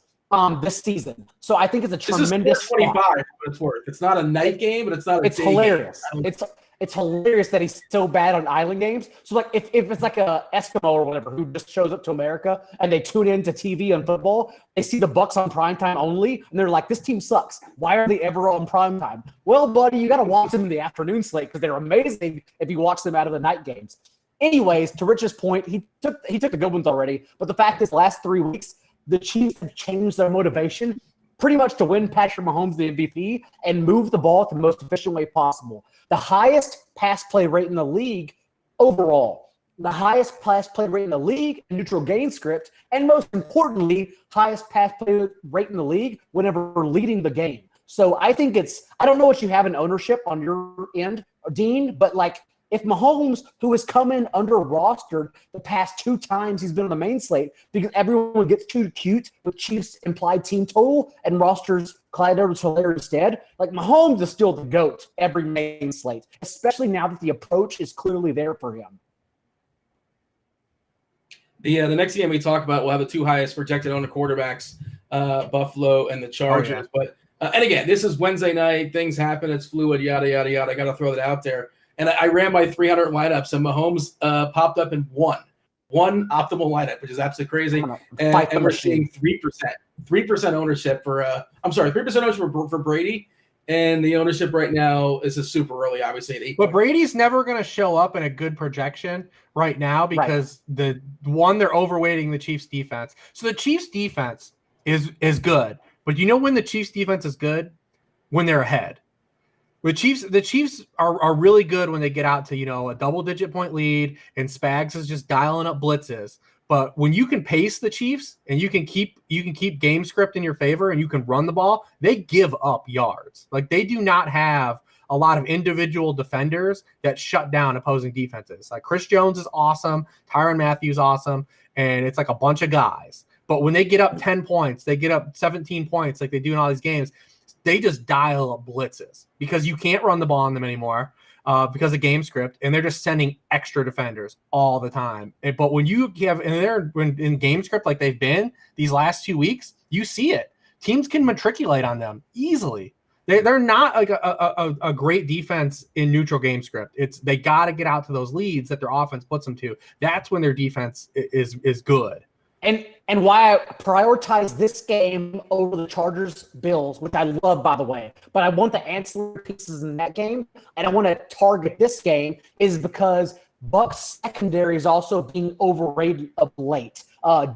This season. So I think it's a tremendous. This is 25 for what it's worth. It's not a night game, but it's not a It's day hilarious. game. It's hilarious that he's so bad on island games. So like if it's like a Eskimo or whatever who just shows up to America and they tune into TV on football, they see the Bucs on primetime only, and they're like, this team sucks. Why are they ever on primetime? Well, buddy, you got to watch them in the afternoon slate because they're amazing if you watch them out of the night games. Anyways, to Rich's point, he took the good ones already, but the fact is, last 3 weeks, the Chiefs have changed their motivation pretty much to win Patrick Mahomes the MVP and move the ball the most efficient way possible. The highest pass play rate in the league overall, the highest pass play rate in the league, neutral gain script, and most importantly, highest pass play rate in the league whenever we're leading the game. So I think I don't know what you have in ownership on your end, Dean, but like, if Mahomes, who has come in under-rostered the past 2 times he's been on the main slate because everyone gets too cute with Chiefs' implied team total and rosters Clyde Edwards-Helaire instead, like Mahomes is still the GOAT every main slate, especially now that the approach is clearly there for him. The next game we talk about will have the 2 highest projected owner quarterbacks, Buffalo and the Chargers. Oh, yeah. But and again, this is Wednesday night. Things happen. It's fluid, yada, yada, yada. I got to throw that out there. And I ran my 300 lineups, and Mahomes popped up in one optimal lineup, which is absolutely crazy. And we're seeing 3% ownership for 3% ownership for Brady, and the ownership right now is a super early, obviously. At 8. But Brady's never going to show up in a good projection right now because they're overweighting the Chiefs defense. So the Chiefs defense is good, but you know when the Chiefs defense is good? When they're ahead. The Chiefs are really good when they get out to, a double-digit point lead and Spags is just dialing up blitzes. But when you can pace the Chiefs and you can keep game script in your favor and you can run the ball, they give up yards. Like, they do not have a lot of individual defenders that shut down opposing defenses. Like, Chris Jones is awesome, Tyrann Mathieu is awesome, and it's like a bunch of guys. But when they get up 10 points, they get up 17 points like they do in all these games, they just dial up blitzes because you can't run the ball on them anymore because of game script, and they're just sending extra defenders all the time. But when you have, and they're in game script like they've been these last 2 weeks, you see it. Teams can matriculate on them easily. They're not like a great defense in neutral game script. They got to get out to those leads that their offense puts them to. That's when their defense is good. And why I prioritize this game over the Chargers-Bills, which I love, by the way, but I want the ancillary pieces in that game, and I want to target this game, is because Bucs secondary is also being overrated of late.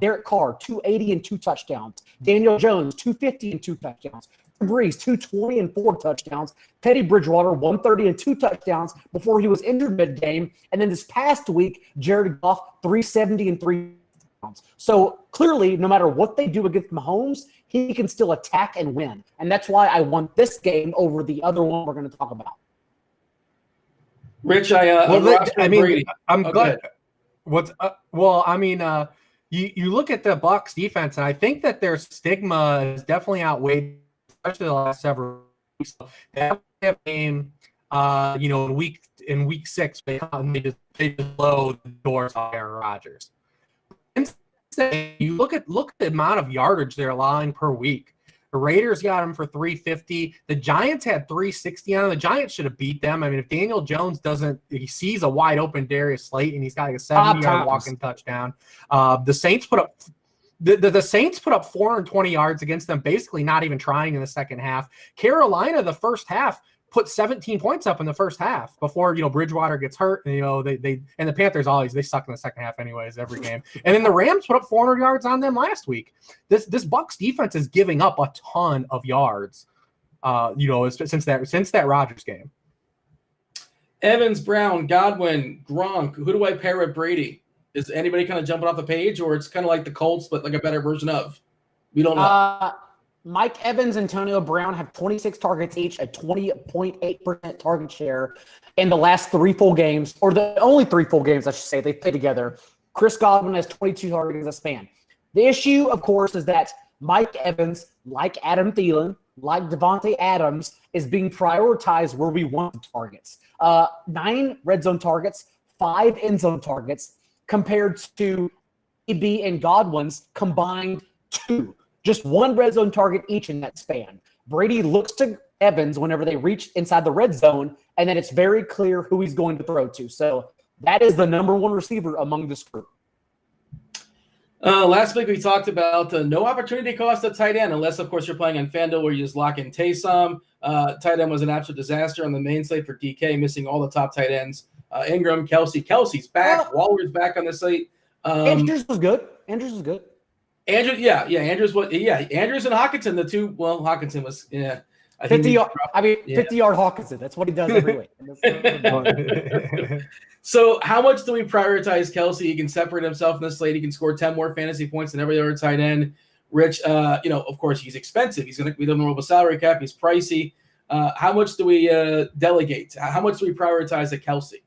Derek Carr, 280 and 2 touchdowns. Daniel Jones, 250 and 2 touchdowns. Breeze, 220 and 4 touchdowns. Teddy Bridgewater, 130 and 2 touchdowns before he was injured mid-game. And then this past week, Jared Goff, 370 and 3. So clearly, no matter what they do against Mahomes, he can still attack and win. And that's why I want this game over the other one we're going to talk about. Rich, I'm glad. You look at the Bucs defense, and I think that their stigma is definitely outweighed, especially the last several weeks. They have a game, in week 6, they just blow the doors off Aaron Rodgers. You look at the amount of yardage they're allowing per week. The Raiders got them for 350. The Giants had 360 on them. The Giants should have beat them. I mean, if Daniel Jones he sees a wide open Darius Slate and he's got like a 70-yard walking touchdown. The Saints put up the Saints put up 420 yards against them, basically not even trying in the second half. Carolina, the first half, put 17 points up in the first half before Bridgewater gets hurt, and they and the Panthers they suck in the second half anyways every game. And then the Rams put up 400 yards on them last week. This Bucs defense is giving up a ton of yards, since that Rodgers game. Evans, Brown, Godwin, Gronk. Who do I pair with Brady? Is anybody kind of jumping off the page, or it's kind of like the Colts but like a better version of? We don't know. Mike Evans and Antonio Brown have 26 targets each, a 20.8% target share in the last 3 full games, or the only 3 full games, I should say, they play together. Chris Godwin has 22 targets in the span. The issue, of course, is that Mike Evans, like Adam Thielen, like Devontae Adams, is being prioritized where we want the targets. 9 red zone targets, 5 end zone targets, compared to EB and Godwin's combined 2. Just 1 red zone target each in that span. Brady looks to Evans whenever they reach inside the red zone, and then it's very clear who he's going to throw to. So that is the number 1 receiver among this group. Last week we talked about no opportunity cost at tight end, unless, of course, you're playing on Fanduel where you just lock in Taysom. Tight end was an absolute disaster on the main slate for DK, missing all the top tight ends. Ingram, Kelsey's back. Waller's back on the slate. Andrews was good. Andrews, Andrews and Hawkinson, the two. Well, Hawkinson was, yeah. 50-yard Hawkinson. That's what he does every week. So how much do we prioritize Kelsey? He can separate himself in the slate. He can score 10 more fantasy points than every other tight end. Rich, of course, he's expensive. He's going to be the normal salary cap. He's pricey. How much do we delegate? How much do we prioritize at Kelsey?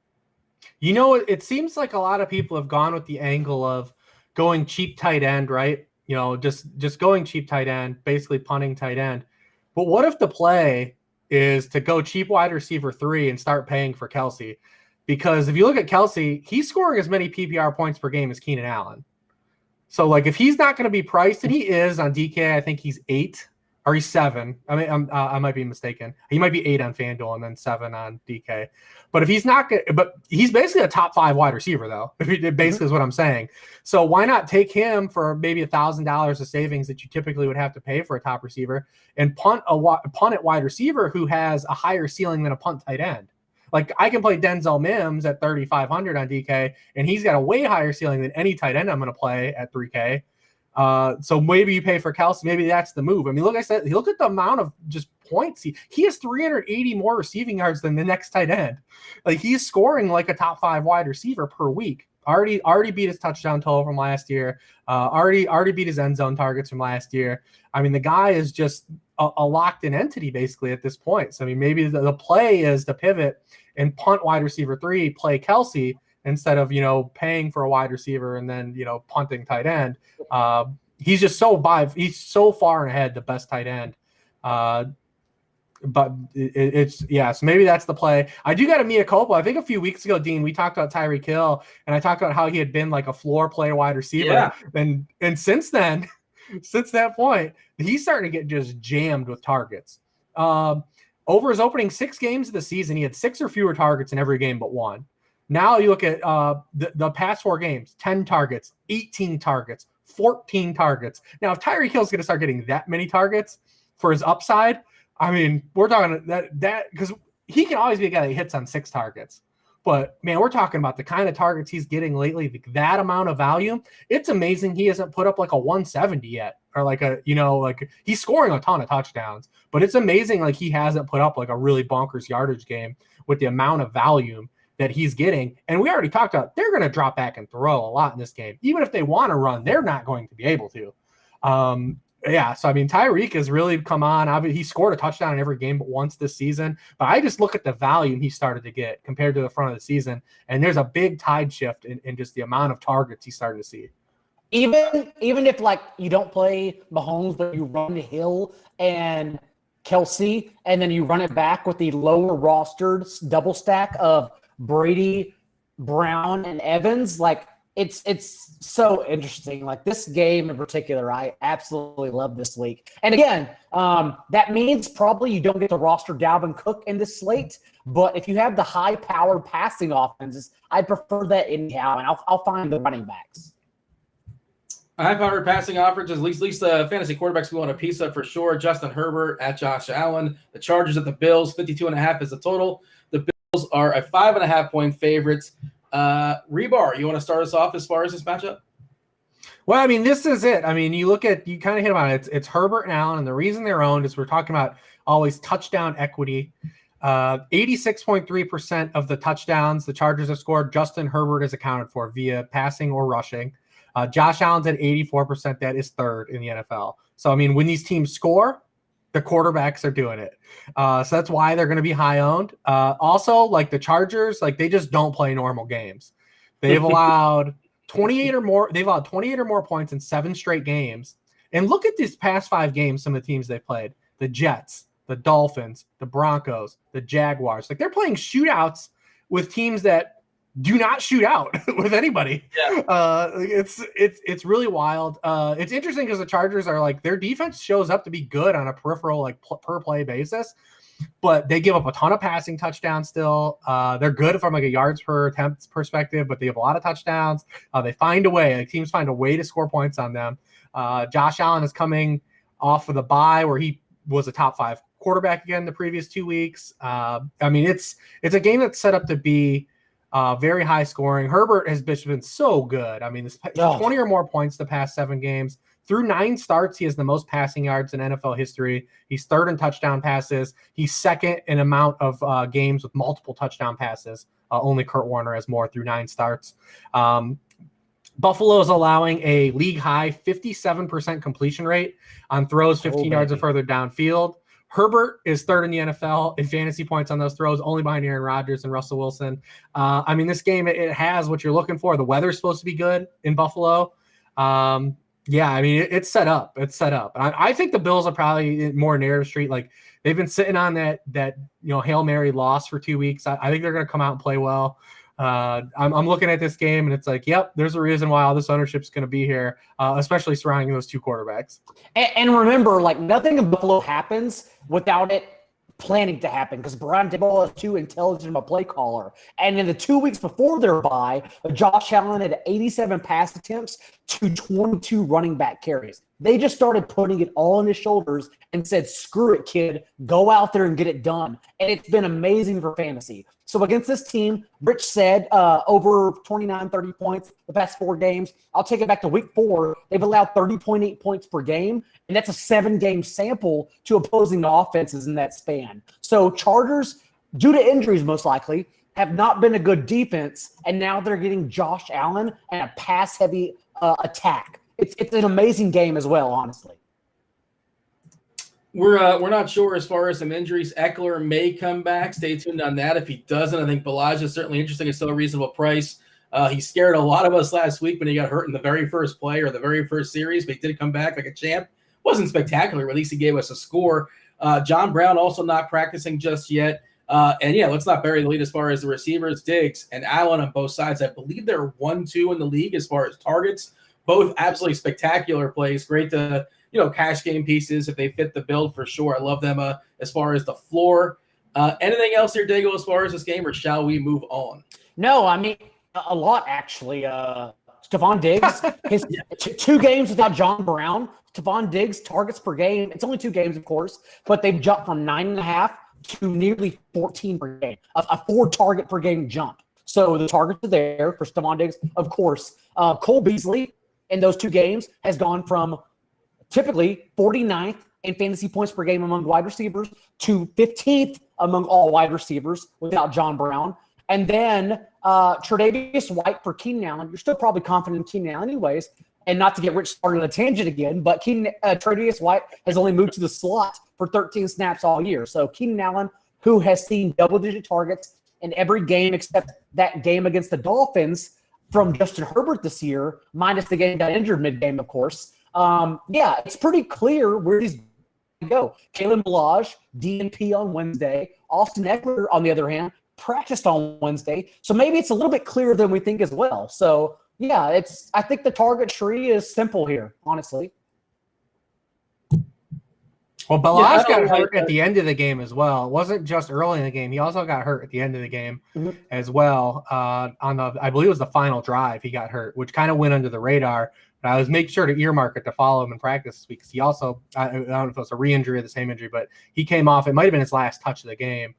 It seems like a lot of people have gone with the angle of going cheap tight end, right? Just going cheap tight end, basically punting tight end. But what if the play is to go cheap wide receiver 3 and start paying for Kelsey? Because if you look at Kelsey, he's scoring as many PPR points per game as Keenan Allen. So, if he's not going to be priced, and he is on DK, I think he's 8 or he's 7. I mean, I might be mistaken. He might be 8 on FanDuel and then 7 on DK. But if he's not good, but he's basically a top 5 wide receiver, though. Basically, is what I'm saying. So why not take him for maybe $1,000 of savings that you typically would have to pay for a top receiver and punt at wide receiver who has a higher ceiling than a punt tight end? Like, I can play Denzel Mims at 3,500 on DK, and he's got a way higher ceiling than any tight end I'm going to play at 3K. So maybe you pay for Kelsey. Maybe that's the move. I mean, look at the amount of just points. He has 380 more receiving yards than the next tight end. Like, he's scoring like a top 5 wide receiver per week. Already beat his touchdown total from last year. Already beat his end zone targets from last year. I mean, the guy is just a locked-in entity basically at this point. So, I mean, maybe the play is to pivot and punt wide receiver 3, play Kelsey instead of, paying for a wide receiver and then, punting tight end. He's just he's so far ahead, the best tight end. But so maybe that's the play. I do got a mea culpa. I think a few weeks ago, Dean, we talked about Tyreek Hill, and I talked about how he had been like a floor play wide receiver. Yeah. And since then, since that point, he's starting to get just jammed with targets. Over his opening 6 games of the season, he had 6 or fewer targets in every game but 1. Now you look at the past 4 games, 10 targets, 18 targets, 14 targets. Now, if Tyreek Hill's going to start getting that many targets for his upside, I mean, we're talking that because he can always be a guy that hits on 6 targets. But, man, we're talking about the kind of targets he's getting lately, that amount of value. It's amazing he hasn't put up like a 170 yet, or like he's scoring a ton of touchdowns. But it's amazing he hasn't put up like a really bonkers yardage game with the amount of volume that he's getting. And we already talked about they're going to drop back and throw a lot in this game. Even if they want to run, they're not going to be able to. So, I mean, Tyreek has really come on. Obviously, he scored a touchdown in every game but once this season. But I just look at the volume he started to get compared to the front of the season, and there's a big tide shift in just the amount of targets he started to see. Even if, you don't play Mahomes, but you run Hill and Kelsey, and then you run it back with the lower rostered double stack of Brady, Brown, and Evans, it's so interesting. This game in particular, I absolutely love this week. And again, that means probably you don't get to roster Dalvin Cook in this slate. But if you have the high-powered passing offenses, I'd prefer that anyhow, and I'll find the running backs. High-powered passing offenses, at least the fantasy quarterbacks we want a piece of for sure. Justin Herbert at Josh Allen. The Chargers at the Bills, 52.5 is the total. The Bills are a 5.5-point favorites. Hribar, you want to start us off as far as this matchup? Well, I mean, this is it. I mean, you kind of hit on it. It's Herbert and Allen, and the reason they're owned is we're talking about always touchdown equity. 86.3% of the touchdowns the Chargers have scored, Justin Herbert is accounted for via passing or rushing. Josh Allen's at 84%. That is third in the NFL. So, I mean, when these teams score, the quarterbacks are doing it. So that's why they're going to be high owned. Also, like the Chargers, like they just don't play normal games. They've allowed 28 or more. They've allowed 28 or more points in 7 straight games. And look at these past 5 games, some of the teams they've played. The Jets, the Dolphins, the Broncos, the Jaguars. Like they're playing shootouts with teams that do not shoot out with anybody. Yeah. It's really wild. It's interesting because the Chargers are like, their defense shows up to be good on a peripheral, like per play basis, but they give up a ton of passing touchdowns still. They're good from like a yards per attempt perspective, but they have a lot of touchdowns. They find a way, like teams find a way to score points on them. Josh Allen is coming off of the bye where he was a top 5 quarterback again the previous 2 weeks. I mean, it's a game that's set up to be very high scoring. Herbert has been so good. I mean, 20 or more points the past 7 games. Through 9 starts, he has the most passing yards in NFL history. He's third in touchdown passes. He's second in amount of games with multiple touchdown passes. Only Kurt Warner has more through 9 starts. Buffalo is allowing a league-high 57% completion rate on throws 15 yards or further downfield. Herbert is third in the NFL in fantasy points on those throws, only behind Aaron Rodgers and Russell Wilson. I mean, this game, it has what you're looking for. The weather's supposed to be good in Buffalo. Yeah, I mean, it's set up. It's set up. And I think the Bills are probably more narrative street. Like, they've been sitting on that Hail Mary loss for 2 weeks. I think they're going to come out and play well. I'm looking at this game, and it's like, yep, there's a reason why all this ownership is going to be here, especially surrounding those 2 quarterbacks. And remember, like, nothing in Buffalo happens without it planning to happen, because Brian Daboll is too intelligent of a play caller. And in the 2 weeks before their bye, Josh Allen had 87 pass attempts to 22 running back carries. They just started putting it all on his shoulders and said, screw it, kid. Go out there and get it done. And it's been amazing for fantasy. So against this team, Rich said over 29, 30 points the past 4 games. I'll take it back to week 4. They've allowed 30.8 points per game, and that's a 7-game sample to opposing offenses in that span. So Chargers, due to injuries most likely, have not been a good defense, and now they're getting Josh Allen and a pass-heavy attack. It's an amazing game as well, honestly. We're not sure as far as some injuries. Eckler may come back. Stay tuned on that. If he doesn't, I think Ballage is certainly interesting. It's still a reasonable price. He scared a lot of us last week when he got hurt in the very first play or the very first series, but he did come back like a champ. Wasn't spectacular, but at least he gave us a score. John Brown also not practicing just yet. And yeah, let's not bury the lead as far as the receivers. Diggs and Allen on both sides. I believe they're 1-2 in the league as far as targets. Both absolutely spectacular plays. Great to, cash game pieces if they fit the build for sure. I love them as far as the floor. Anything else here, Daigle, as far as this game, or shall we move on? No, I mean, a lot, actually. Stephon Diggs, his 2 games without John Brown. Stephon Diggs targets per game. It's only 2 games, of course, but they've jumped from 9.5 to nearly 14 per game, a 4 target per game jump. So the targets are there for Stephon Diggs, of course. Cole Beasley in those 2 games has gone from typically 49th in fantasy points per game among wide receivers to 15th among all wide receivers without John Brown. And then Tre'Davious White for Keenan Allen. You're still probably confident in Keenan Allen anyways, and not to get Rich started on a tangent again, but Tre'Davious White has only moved to the slot for 13 snaps all year. So Keenan Allen, who has seen double-digit targets in every game except that game against the Dolphins from Justin Herbert this year, minus the game got injured mid-game, of course. It's pretty clear where he's going to go. Kalen Ballage, DNP on Wednesday. Austin Eckler, on the other hand, practiced on Wednesday. So maybe it's a little bit clearer than we think as well. So, yeah, I think the target tree is simple here, honestly. Well, Ballage got hurt at the end of the game as well. It wasn't just early in the game. He also got hurt at the end of the game as well. I believe it was the final drive he got hurt, which kind of went under the radar. But I was making sure to earmark it to follow him in practice this week, because he also, I don't know if it was a re-injury or the same injury, but he came off. It might have been his last touch of the game.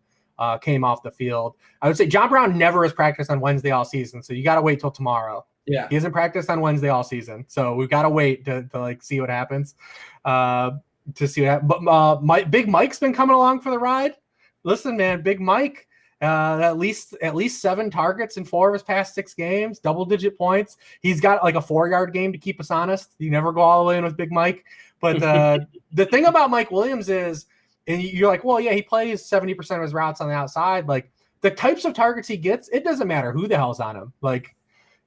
Came off the field. I would say John Brown never has practiced on Wednesday all season, so you got to wait till tomorrow. Yeah, he hasn't practiced on Wednesday all season, so we've got to wait to see what happens. But Big Mike's been coming along for the ride. Listen, man, Big Mike at least 7 targets in 4 of his past 6 games, double-digit points. He's got like a 4-yard game to keep us honest. You never go all the way in with Big Mike. But the thing about Mike Williams is, and you're like, well, yeah, he plays 70% of his routes on the outside. Like the types of targets he gets, it doesn't matter who the hell's on him. Like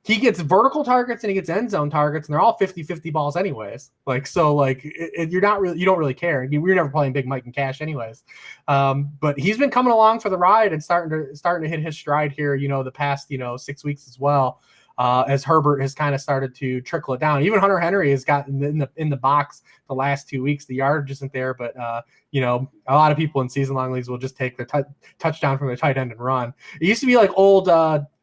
he gets vertical targets and he gets end zone targets, and they're all 50-50 balls anyways. Like, so like you don't really care. We're never playing Big Mike and Cash anyways. But he's been coming along for the ride and starting to hit his stride here, the past, 6 weeks as well. As Herbert has kind of started to trickle it down. Even Hunter Henry has gotten in the box the last 2 weeks. The yardage isn't there, but a lot of people in season-long leagues will just take their touchdown from the tight end and run. It used to be like old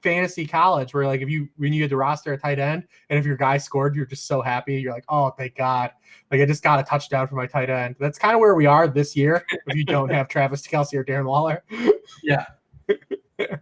fantasy college where like when you had to roster a tight end and if your guy scored, you're just so happy. You're like, oh, thank God. Like I just got a touchdown for my tight end. That's kind of where we are this year if you don't have Travis Kelce or Darren Waller. Yeah.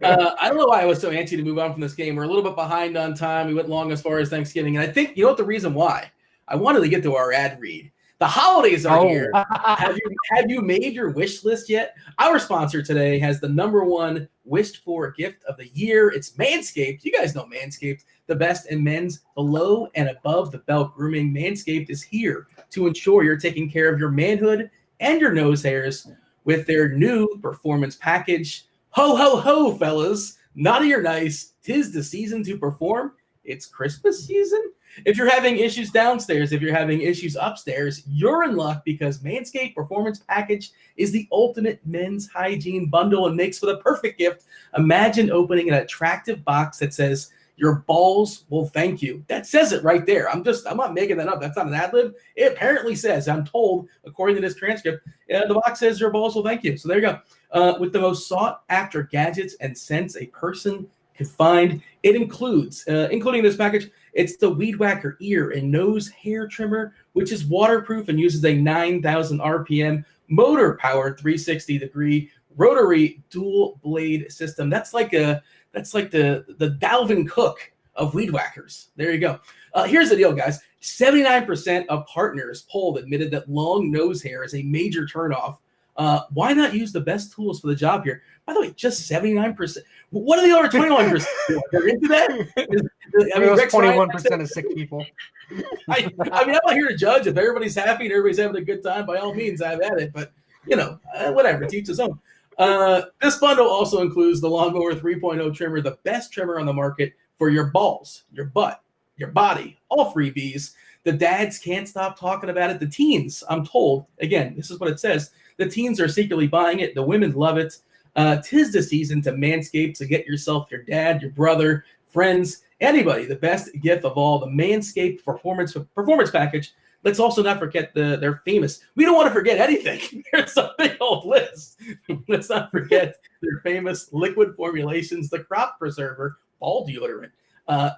I don't know why I was so antsy to move on from this game. We're a little bit behind on time. We went long as far as Thanksgiving. And I think, the reason why? I wanted to get to our ad read. The holidays are here. Have you made your wish list yet? Our sponsor today has the #1 wished for gift of the year. It's Manscaped. You guys know Manscaped, the best in men's below and above the belt grooming. Manscaped is here to ensure you're taking care of your manhood and your nose hairs with their new performance package. Ho, ho, ho, fellas. Naughty or nice, 'tis the season to perform. It's Christmas season. If you're having issues downstairs, if you're having issues upstairs, you're in luck because Manscaped Performance Package is the ultimate men's hygiene bundle and makes for the perfect gift. Imagine opening an attractive box that says, your balls will thank you. That says it right there. I'm not making that up. That's not an ad lib. It apparently says, I'm told, according to this transcript, the box says your balls will thank you. So there you go. With the most sought after gadgets and scents a person could find, it includes, including this package, it's the Weed Whacker ear and nose hair trimmer, which is waterproof and uses a 9,000 RPM motor-powered 360-degree rotary dual blade system. That's like the Dalvin Cook of Weed Whackers. There you go. Here's the deal, guys. 79% of partners polled admitted that long nose hair is a major turnoff. Why not use the best tools for the job here? By the way, just 79%. What are the other 21%? They're into that? I mean, 21% of sick people. I mean, I'm not here to judge. If everybody's happy and everybody's having a good time, by all means, I've had it. But, whatever. To each his own. This bundle also includes the Lawnmower 3.0 trimmer, the best trimmer on the market for your balls, your butt, your body, all 3 Bs. The dads can't stop talking about it. The teens, I'm told, again, this is what it says. The teens are secretly buying it. The women love it. 'Tis the season to Manscaped to get yourself, your dad, your brother, friends, anybody, the best gift of all, the Manscaped Performance Package. Let's also not forget their famous, we don't want to forget anything. There's a big old list. Let's not forget their famous liquid formulations, the Crop Preserver, ball deodorant,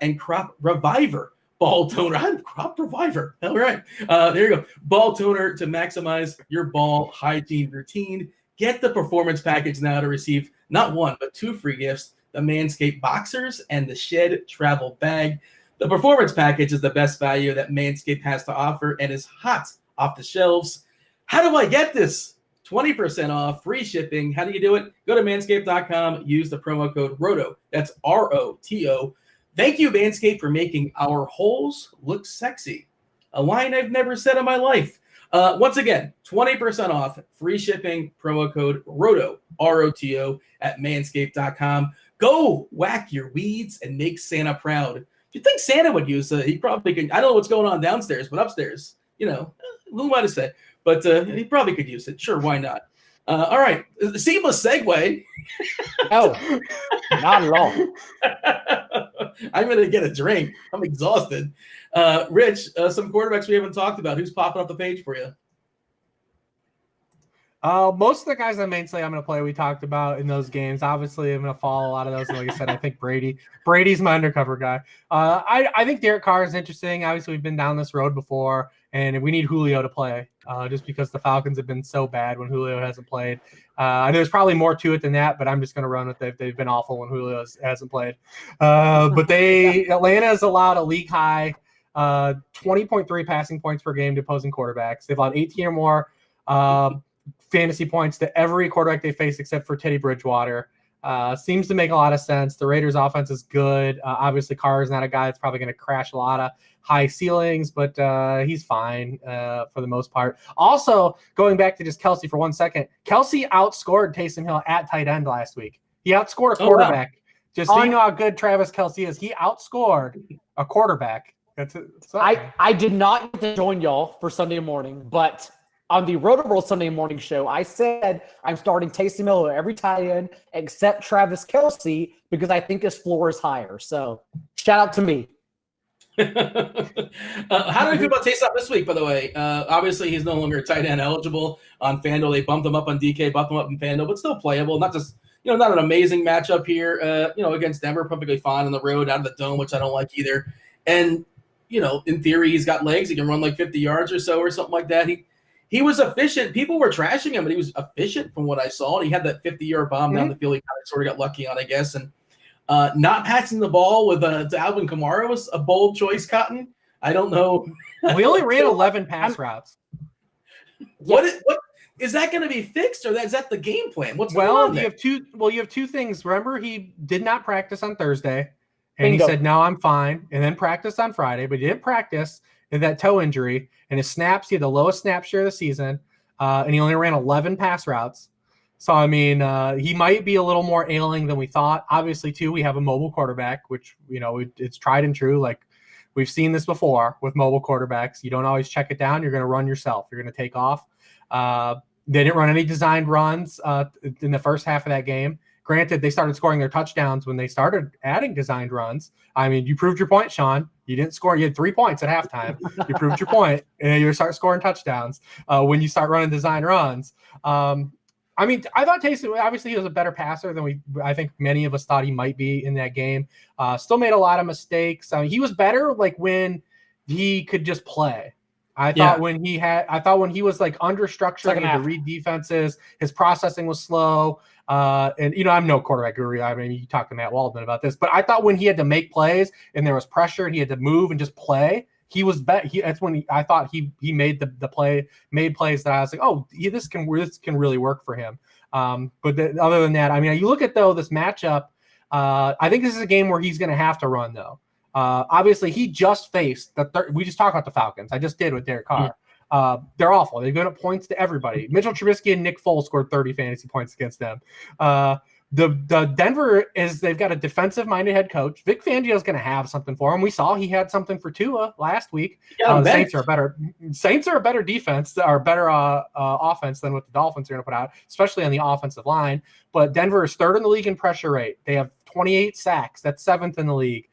and Crop Reviver, ball toner. I'm Crop Reviver. All right. There you go. Ball toner to maximize your ball hygiene routine. Get the Performance Package now to receive not 1, but 2 free gifts, the Manscaped Boxers and the Shed Travel Bag. The Performance Package is the best value that Manscaped has to offer and is hot off the shelves. How do I get this? 20% off, free shipping. How do you do it? Go to manscaped.com, use the promo code ROTO. That's ROTO. Thank you, Manscaped, for making our holes look sexy. A line I've never said in my life. Once again, 20% off, free shipping, promo code ROTO, ROTO, at manscaped.com. Go whack your weeds and make Santa proud. If you think Santa would use it, he probably could. I don't know what's going on downstairs, but upstairs, who am I to say? But he probably could use it. Sure, why not? All right, seamless segue. No, not at all. I'm going to get a drink. I'm exhausted. Rich, some quarterbacks we haven't talked about. Who's popping up the page for you? Most of the guys on main slate I'm going to play, we talked about in those games. Obviously, I'm going to follow a lot of those. And like I said, I think Brady's my undercover guy. I think Derek Carr is interesting. Obviously, we've been down this road before, and we need Julio to play just because the Falcons have been so bad when Julio hasn't played. There's probably more to it than that, but I'm just going to run with it. They've been awful when Julio hasn't played. But Atlanta has allowed a league high 20.3 passing points per game to opposing quarterbacks. They've allowed 18 or more fantasy points to every quarterback they face except for Teddy Bridgewater. Seems to make a lot of sense. The Raiders' offense is good. Obviously, Carr is not a guy that's probably going to crash a lot of high ceilings, but he's fine for the most part. Also, going back to just Kelce for 1 second, Kelce outscored Taysom Hill at tight end last week. He outscored a quarterback. Wow. Just so you know how good Travis Kelce is, he outscored a quarterback. I did not get to join y'all for Sunday morning, but on the Roto-World Sunday morning show, I said I'm starting Taysom Hill every tight end except Travis Kelce because I think his floor is higher. So shout out to me. How do we feel about Taysom this week, by the way? Obviously, he's no longer tight end eligible on Fanduel. They bumped him up on DK, bumped him up in Fanduel, but still playable. Not just, not an amazing matchup here, against Denver, perfectly fine on the road, out of the dome, which I don't like either. And, in theory, he's got legs. He can run like 50 yards or so or something like that. He was efficient. People were trashing him, but he was efficient from what I saw. And he had that 50-yard bomb down the field. He kind of sort of got lucky on, I guess. And not passing the ball with to Alvin Kamara was a bold choice, Cotton. I don't know. We only ran 11 pass routes. What is that going to be fixed, or is that the game plan? What's going on there? You have two things. Remember, he did not practice on Thursday, and he said, "No, I'm fine," and then practiced on Friday, but he didn't practice with that toe injury. And his snaps, he had the lowest snap share of the season, and he only ran 11 pass routes. So, I mean, he might be a little more ailing than we thought. Obviously, too, we have a mobile quarterback, which, it's tried and true. Like, we've seen this before with mobile quarterbacks. You don't always check it down. You're going to run yourself. You're going to take off. They didn't run any designed runs in the first half of that game. Granted, they started scoring their touchdowns when they started adding designed runs. I mean, you proved your point, Sean. You didn't score. You had 3 points at halftime. You proved your point, and you start scoring touchdowns when you start running design runs. I mean, I thought Taysom, obviously, he was a better passer than I think many of us thought he might be in that game. Still made a lot of mistakes. He was better like when he could just play. I thought when he was like under structure, he had to read defenses. His processing was slow. And I'm no quarterback guru. I mean, you talked to Matt Waldman about this, but I thought when he had to make plays and there was pressure and he had to move and just play, he was better. That's when I thought he made made plays that I was like, oh, this can really work for him. But other than that, I mean, you look at this matchup. I think this is a game where he's going to have to run though. Obviously, he just faced we just talked about the Falcons. I just did with Derek Carr. They're awful. They've given up points to everybody. Mitchell Trubisky and Nick Foles scored 30 fantasy points against them. The Denver they've got a defensive-minded head coach. Vic Fangio is going to have something for him. We saw he had something for Tua last week. The Saints are a better defense, or better offense than what the Dolphins are going to put out, especially on the offensive line. But Denver is third in the league in pressure rate. They have 28 sacks. That's seventh in the league.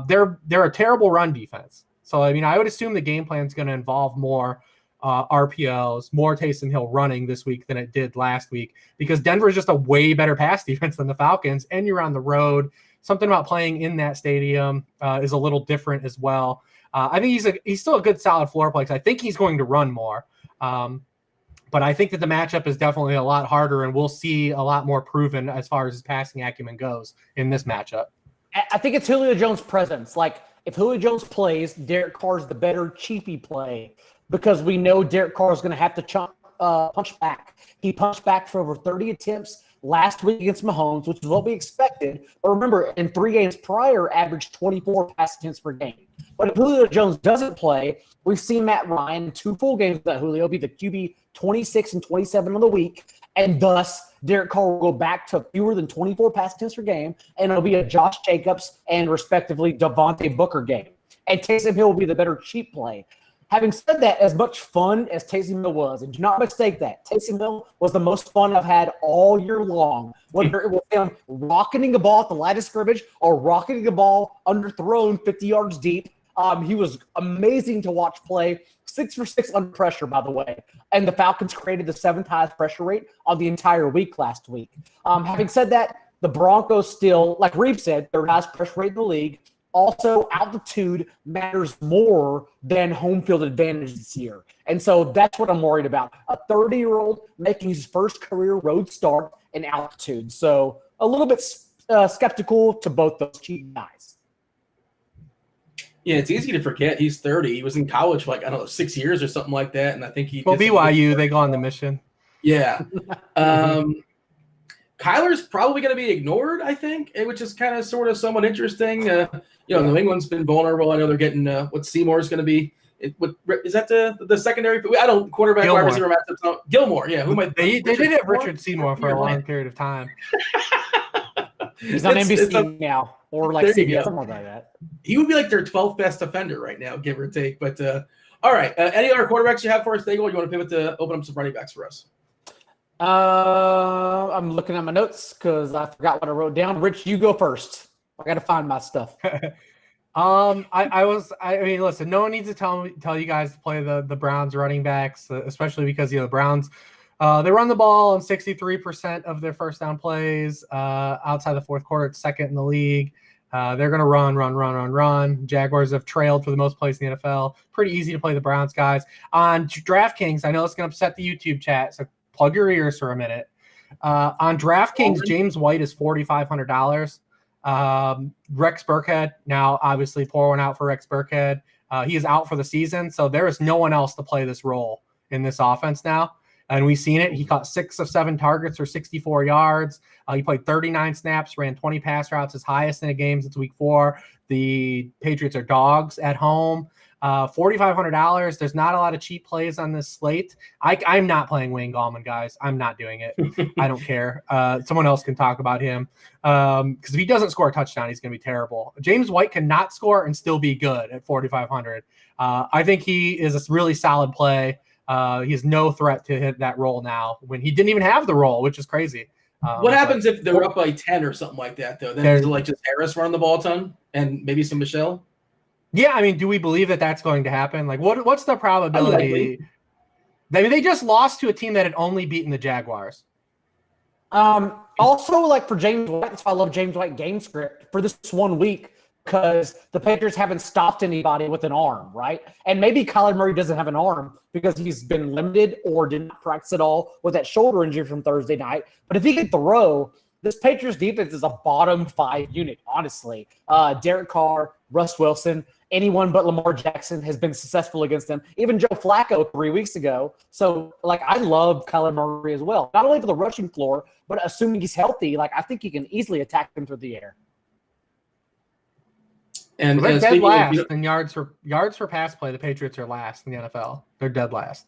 They're a terrible run defense. So, I mean, I would assume the game plan is going to involve more RPOs, more Taysom Hill running this week than it did last week, because Denver is just a way better pass defense than the Falcons, and you're on the road. Something about playing in that stadium is a little different as well. I think he's still a good solid floor play, because I think he's going to run more. But I think that the matchup is definitely a lot harder, and we'll see a lot more proven as far as his passing acumen goes in this matchup. I think it's Julio Jones' presence. Like, if Julio Jones plays, Derek Carr's the better cheapy play, because we know Derek Carr is going to have to punch back. He punched back for over 30 attempts last week against Mahomes, which is what we expected. But remember, in 3 games prior, averaged 24 pass attempts per game. But if Julio Jones doesn't play, we've seen Matt Ryan in 2 full games that Julio be the QB 26 and 27 on the week, and thus Derek Carr will go back to fewer than 24 pass attempts per game, and it'll be a Josh Jacobs and respectively Devontae Booker game. And Taysom Hill will be the better cheap play. Having said that, as much fun as Taysom Hill was, and do not mistake that, Taysom Hill was the most fun I've had all year long, whether it was him rocketing a ball at the line of scrimmage or rocketing a ball underthrown 50 yards deep. He was amazing to watch play. 6 for 6 under pressure, by the way. And the Falcons created the 7th highest pressure rate on the entire week last week. Having said that, the Broncos still, like Reeve said, 3rd highest pressure rate in the league. Also, altitude matters more than home field advantage this year. And so that's what I'm worried about. A 30-year-old making his first career road start in altitude. So a little bit skeptical to both those cheap guys. Yeah, it's easy to forget he's 30. He was in college for 6 years or something like that. And I think BYU, they go on the mission. Yeah. Kyler's probably going to be ignored, I think, which is kind of sort of somewhat interesting. New England's been vulnerable. I know they're getting what Seymour's going to be. Is that the secondary? I don't quarterback wide receiver matchups. Gilmore, yeah. They did have Richard Seymour for a long period of time. He's on NBC now, or like CBS, something like that. He would be like their 12th best defender right now, give or take. But all right, any other quarterbacks you have for us, Daigle? You want to pivot to open up some running backs for us? I'm looking at my notes because I forgot what I wrote down. Rich, you go first. I got to find my stuff. I mean, listen, no one needs to tell you guys to play the Browns running backs, especially because, the Browns, they run the ball on 63% of their first down plays outside the fourth quarter. It's second in the league. They're going to run. Jaguars have trailed for the most plays in the NFL. Pretty easy to play the Browns, guys. On DraftKings, I know it's going to upset the YouTube chat, so plug your ears for a minute. On DraftKings, James White is $4,500. Rex Burkhead, now obviously pour one out for Rex Burkhead. He is out for the season, so there is no one else to play this role in this offense now. And we've seen it. He caught 6 of 7 targets for 64 yards. He played 39 snaps, ran 20 pass routes, his highest in a game since week 4. The Patriots are dogs at home. $4,500. There's not a lot of cheap plays on this slate. I'm not playing Wayne Gallman, guys. I'm not doing it. I don't care. Someone else can talk about him. Because if he doesn't score a touchdown, he's going to be terrible. James White cannot score and still be good at $4,500. I think he is a really solid play. He has no threat to hit that role now when he didn't even have the role, which is crazy. What happens if they're up by 10 or something like that, though? Then is it like just Harris run the ball a ton and maybe some Michelle? Yeah, I mean, do we believe that that's going to happen? Like, what's the probability? I mean, they just lost to a team that had only beaten the Jaguars. Also, like for James White, that's why I love James White game script for this 1 week, because the Patriots haven't stopped anybody with an arm, right? And maybe Kyler Murray doesn't have an arm because he's been limited or did not practice at all with that shoulder injury from Thursday night. But if he can throw, this Patriots defense is a bottom 5 unit, honestly. Derek Carr, Russ Wilson, anyone but Lamar Jackson has been successful against them. Even Joe Flacco 3 weeks ago. So, I love Kyler Murray as well. Not only for the rushing floor, but assuming he's healthy, I think you can easily attack him through the air. And they're dead last in yards for pass play. The Patriots are last in the NFL. They're dead last.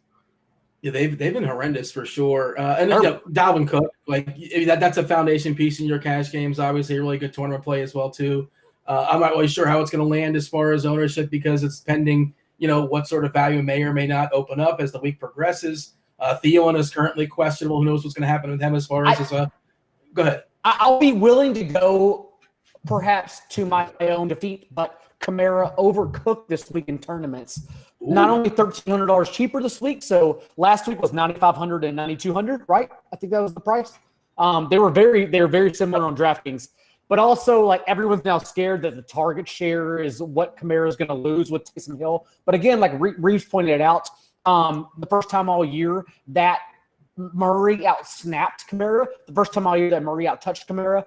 Yeah, they've been horrendous for sure. And Dalvin Cook, that's a foundation piece in your cash games. Obviously, a really good tournament play as well too. I'm not really sure how it's going to land as far as ownership because it's pending, what sort of value may or may not open up as the week progresses. Thielen is currently questionable. Who knows what's going to happen with him as far as go ahead. I'll be willing to go perhaps to my own defeat, but Kamara overcooked this week in tournaments. Ooh. Not only $1,300 cheaper this week, so last week was $9,500 and $9,200, right? I think that was the price. They were very similar on DraftKings, but also everyone's now scared that the target share is what Kamara is going to lose with Taysom Hill. But again, Reeves pointed it out, the first time all year that Murray out-snapped Kamara, the first time all year that Murray out-touched Kamara,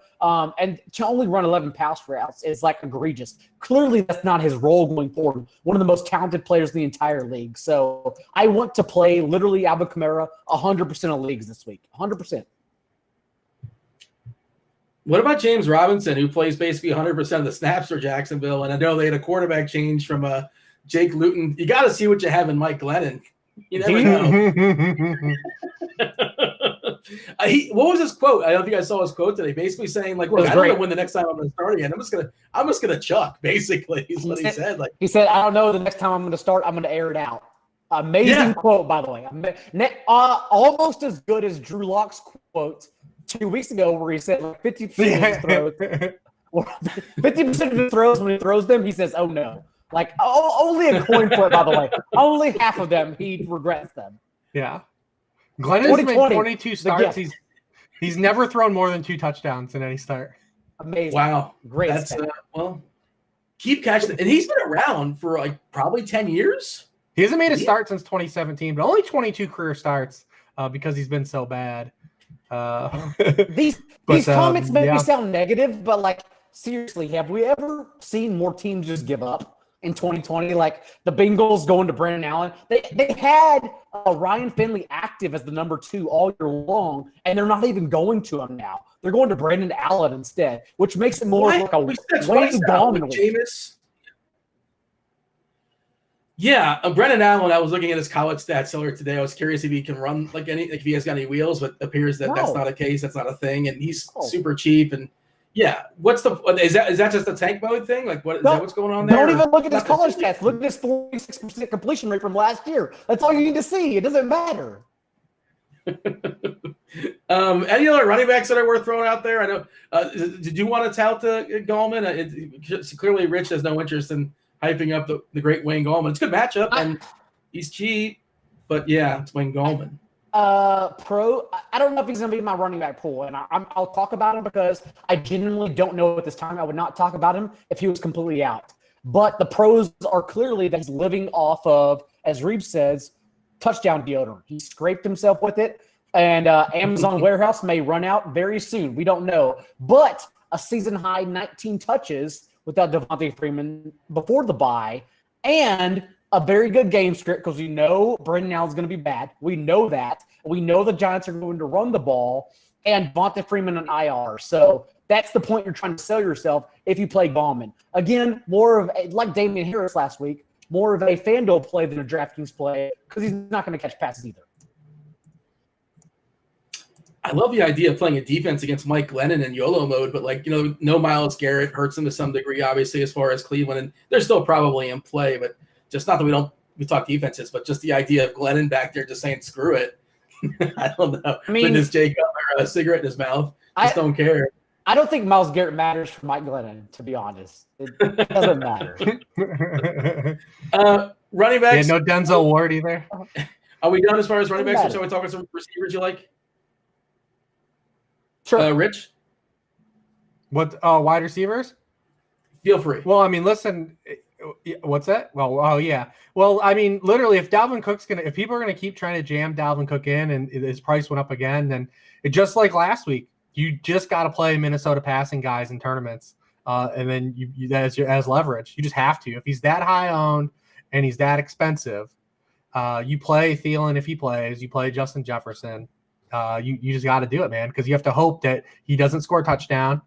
and to only run 11 pass routes is egregious. Clearly, that's not his role going forward. One of the most talented players in the entire league. So I want to play literally Alvin Kamara 100% of leagues this week, 100%. What about James Robinson, who plays basically 100% of the snaps for Jacksonville? And I know they had a quarterback change from Jake Luton. You got to see what you have in Mike Glennon. You never know. What was his quote? I don't think I saw his quote today. Basically saying, look, I don't know when the next time I'm going to start again. I'm just gonna chuck. Basically, is what he said. He said, I don't know the next time I'm going to start. I'm going to air it out. Amazing quote, by the way. Almost as good as Drew Lock's quote 2 weeks ago, where he said 50% of his throws, 50% of his throws when he throws them, he says, "Oh no." Only a coin flip, by the way. Only half of them he regrets them. Yeah. Glennon's made 22 starts. He's never thrown more than 2 touchdowns in any start. Amazing. Wow. Great. That's keep catching. And he's been around for probably 10 years. He hasn't made a start since 2017, but only 22 career starts because he's been so bad. These comments maybe sound negative, but seriously, have we ever seen more teams just give up in 2020? The Bengals going to Brandon Allen. They had Ryan Finley active as the number 2 all year long, and they're not even going to him now. They're going to Brandon Allen instead, which makes it more like a Wayne Gallman. Jameis. Yeah, Brendan Allen. I was looking at his college stats earlier today. I was curious if he can run if he has got any wheels, but it appears that that's not a case. That's not a thing, and he's super cheap. And yeah, what's the is that just a tank mode thing? Like what is that what's going on there? Don't even look at his college stats. Look at his 46% completion rate from last year. That's all you need to see. It doesn't matter. Any other running backs that are worth throwing out there? I know. Did you want to tout Gallman? Clearly, Rich has no interest in hyping up the great Wayne Gallman. It's a good matchup, and he's cheap, but yeah, it's Wayne Gallman. I don't know if he's going to be in my running back pool, and I'll talk about him because I genuinely don't know at this time. I would not talk about him if he was completely out. But the pros are clearly that he's living off of, as Reeves says, touchdown deodorant. He scraped himself with it, and Amazon warehouse may run out very soon. We don't know. But a season-high 19 touches without Devontae Freeman before the bye, and a very good game script because we know Brendan Allen's going to be bad. We know that. We know the Giants are going to run the ball, and Devontae Freeman on IR. So that's the point you're trying to sell yourself if you play Gallman. Again, more of like Damian Harris last week, more of a Fanduel play than a DraftKings play because he's not going to catch passes either. I love the idea of playing a defense against Mike Glennon in YOLO mode, but no Myles Garrett hurts him to some degree, obviously, as far as Cleveland, and they're still probably in play, but just not that we talk defenses, but just the idea of Glennon back there just saying screw it. I don't know. I mean, putting his Jay Cutler cigarette in his mouth, don't care. I don't think Myles Garrett matters for Mike Glennon, to be honest. It doesn't matter. Running backs. Yeah, no Denzel Ward either. Are we done as far as running backs? Or shall we talk about some receivers you like? Sure. Rich? What wide receivers? Feel free. Well, I mean, listen, what's that? Well, oh yeah. Well, I mean, literally, if people are gonna keep trying to jam Dalvin Cook in, and his price went up again, then it just like last week, you just got to play Minnesota passing guys in tournaments, and then you as leverage. You just have to. If he's that high owned and he's that expensive, you play Thielen if he plays. You play Justin Jefferson. You just got to do it, man, because you have to hope that he doesn't score a touchdown,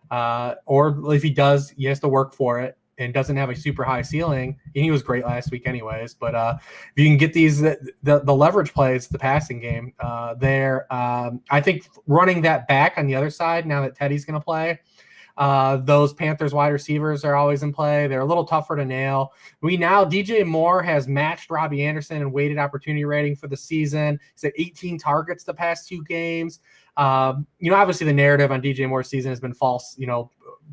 or if he does, he has to work for it and doesn't have a super high ceiling. And he was great last week anyways. But if you can get these the leverage plays, the passing game there, I think running that back on the other side now that Teddy's going to play, those Panthers wide receivers are always in play. They're a little tougher to nail. DJ Moore has matched Robbie Anderson in weighted opportunity rating for the season. He's at 18 targets the past 2 games. Obviously the narrative on DJ Moore's season has been false,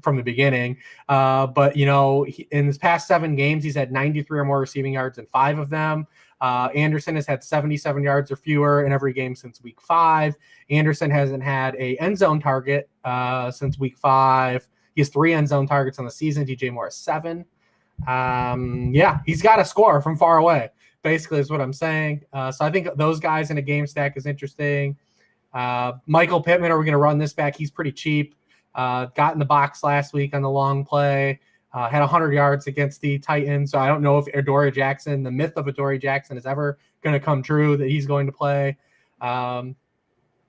from the beginning. But in his past 7 games, he's had 93 or more receiving yards in 5 of them. Anderson has had 77 yards or fewer in every game since week 5. Anderson hasn't had a end zone target since week 5. He has 3 end zone targets on the season. DJ Moore has 7. He's got to score from far away, basically is what I'm saying. So I think those guys in a game stack is interesting. Michael Pittman, are we going to run this back? He's pretty cheap. Got in the box last week on the long play. Had 100 yards against the Titans. So I don't know if Adoree Jackson, the myth of Adoree Jackson, is ever going to come true that he's going to play. And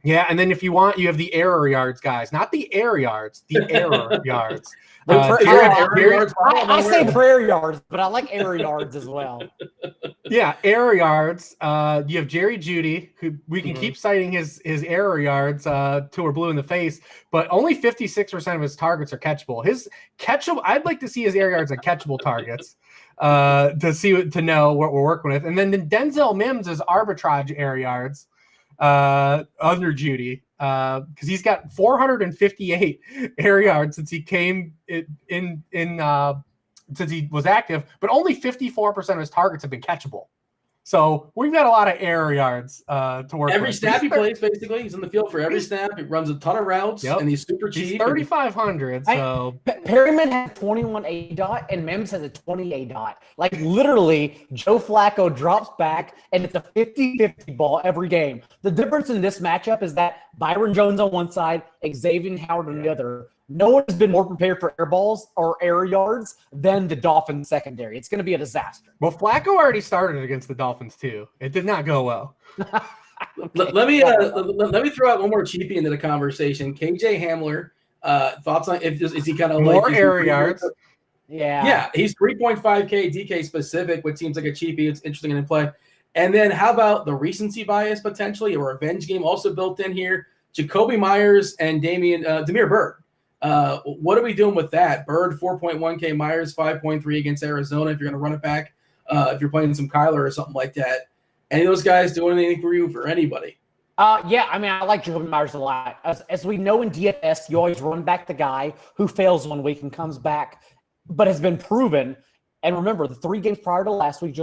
then if you want, you have the error yards guys, not the air yards, the error yards. I say prayer yards, but I like air yards as well. Yeah, air yards. You have Jerry Jeudy, who we can keep citing his error yards till we're blue in the face, but only 56% of his targets are catchable. I'd like to see his air yards on catchable targets to know what we're working with. And then Denzel Mims is arbitrage air yards under Jeudy. Because he's got 458 air yards since he came in since he was active, but only 54% of his targets have been catchable. So we've got a lot of air yards to work every with. Snap he plays, basically. He's in the field for every snap. He runs a ton of routes, and he's super cheap. He's 3,500. So Perryman has 21 A-dot, and Mims has a 20 A-dot. Like, literally, Joe Flacco drops back, and it's a 50-50 ball every game. The difference in this matchup is that Byron Jones on one side, Xavier Howard on the other. No one has been more prepared for air balls or air yards than the Dolphins secondary. It's going to be a disaster. Well, Flacco already started against the Dolphins, too. It did not go well. Let me throw out one more cheapie into the conversation. KJ Hamler, thoughts on is he kind of more like air yards? Yeah, he's 3.5K DK specific, which seems like a cheapie. It's interesting in play. And then how about the recency bias potentially, a revenge game also built in here? Jacoby Myers and Damiere Byrd. What are we doing with that? Byrd 4.1K, Myers 5.3 against Arizona. If you're going to run it back, if you're playing some Kyler or something like that. Any of those guys doing anything for you for anybody? Yeah, I mean, I like Jacoby Myers a lot. As we know in DFS, you always run back the guy who fails 1 week and comes back, but has been proven. And remember, the 3 games prior to last week,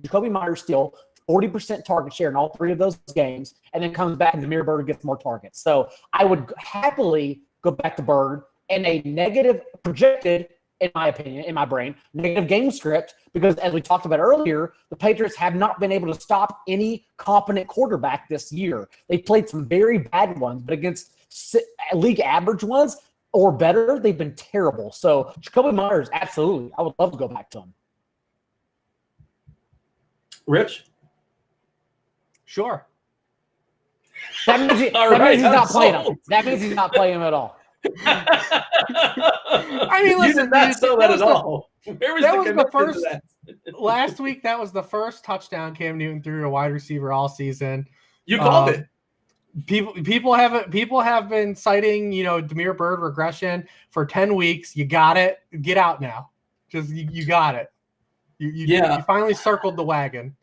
Jacoby Myers still 40% target share in all 3 of those games, and then comes back and Damiere Byrd gets more targets. So I would happily go back to Byrd and a negative projected, in my opinion, in my brain, negative game script, because as we talked about earlier, the Patriots have not been able to stop any competent quarterback this year. They've played some very bad ones, but against league average ones or better, they've been terrible. So Jacoby Myers, absolutely. I would love to go back to him. Rich? Sure. That means, he's not playing him. That means he's not playing him at all. I mean, listen, you did not sell that at all. Where was that was the first first last week. That was the first touchdown Cam Newton threw to a wide receiver all season. You called it. People have been citing, Damiere Byrd regression for 10 weeks. You got it. Get out now. Just you got it. You finally circled the wagon.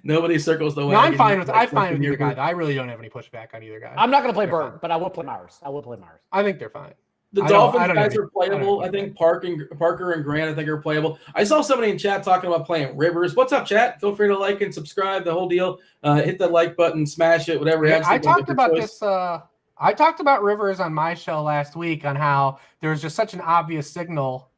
Nobody circles the wagon. No, I'm fine with either guy. I really don't have any pushback on either guy. I'm not going to play Byrd, but I will play Myers. I think they're fine. The Dolphins guys are playable. I think Parker and Grant, I think, are playable. I saw somebody in chat talking about playing Rivers. What's up, chat? Feel free to like and subscribe, the whole deal. Hit that like button, smash it, whatever. I talked about this. I talked about Rivers on my show last week on how there was just such an obvious signal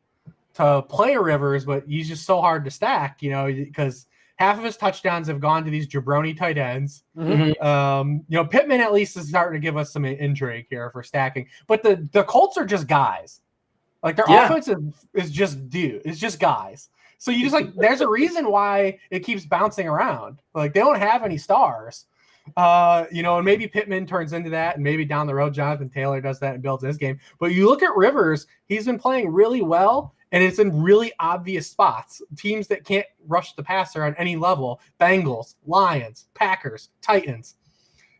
to play Rivers, but he's just so hard to stack, because half of his touchdowns have gone to these jabroni tight ends. Mm-hmm. Pittman at least is starting to give us some intrigue here for stacking. But the Colts are just guys. Like their offense is just guys. So you just there's a reason why it keeps bouncing around. Like they don't have any stars. And maybe Pittman turns into that, and maybe down the road Jonathan Taylor does that and builds his game. But you look at Rivers, he's been playing really well. And it's in really obvious spots. Teams that can't rush the passer on any level. Bengals, Lions, Packers, Titans.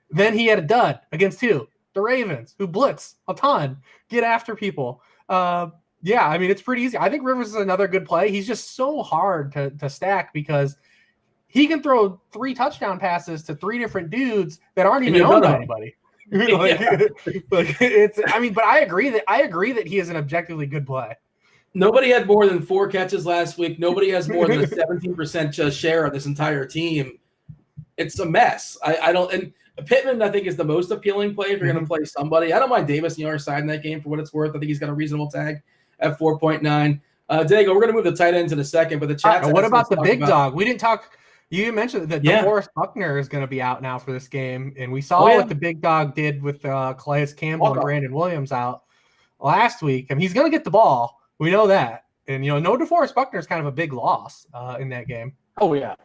Then he had a dud against who? The Ravens, who blitz a ton, get after people. It's pretty easy. I think Rivers is another good play. He's just so hard to stack because he can throw 3 touchdown passes to 3 different dudes that aren't even owned by anybody. But I agree that he is an objectively good play. Nobody had more than 4 catches last week. Nobody has more than a 17% share of this entire team. It's a mess. I don't. And Pittman, I think, is the most appealing play if you're going to play somebody. I don't mind Davis on the other side in that game for what it's worth. I think he's got a reasonable tag at 4.9. Daigle, we're going to move the tight ends in a second, but the chat. What about the big dog? We didn't talk. You mentioned that DeForest Buckner is going to be out now for this game, and we saw what the big dog did with Calais Campbell and Brandon Williams out last week. I mean, he's going to get the ball. We know that. And, no DeForest Buckner is kind of a big loss in that game. Oh, yeah.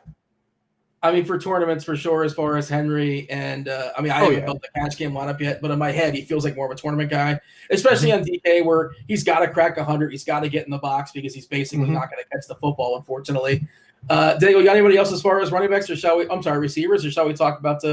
I mean, for tournaments, for sure, as far as Henry. And, I haven't built the cash game lineup yet, but in my head, he feels like more of a tournament guy, especially on DK where he's got to crack 100. He's got to get in the box because he's basically not going to catch the football, unfortunately. Daigle, you got anybody else as far as running backs receivers, or shall we talk about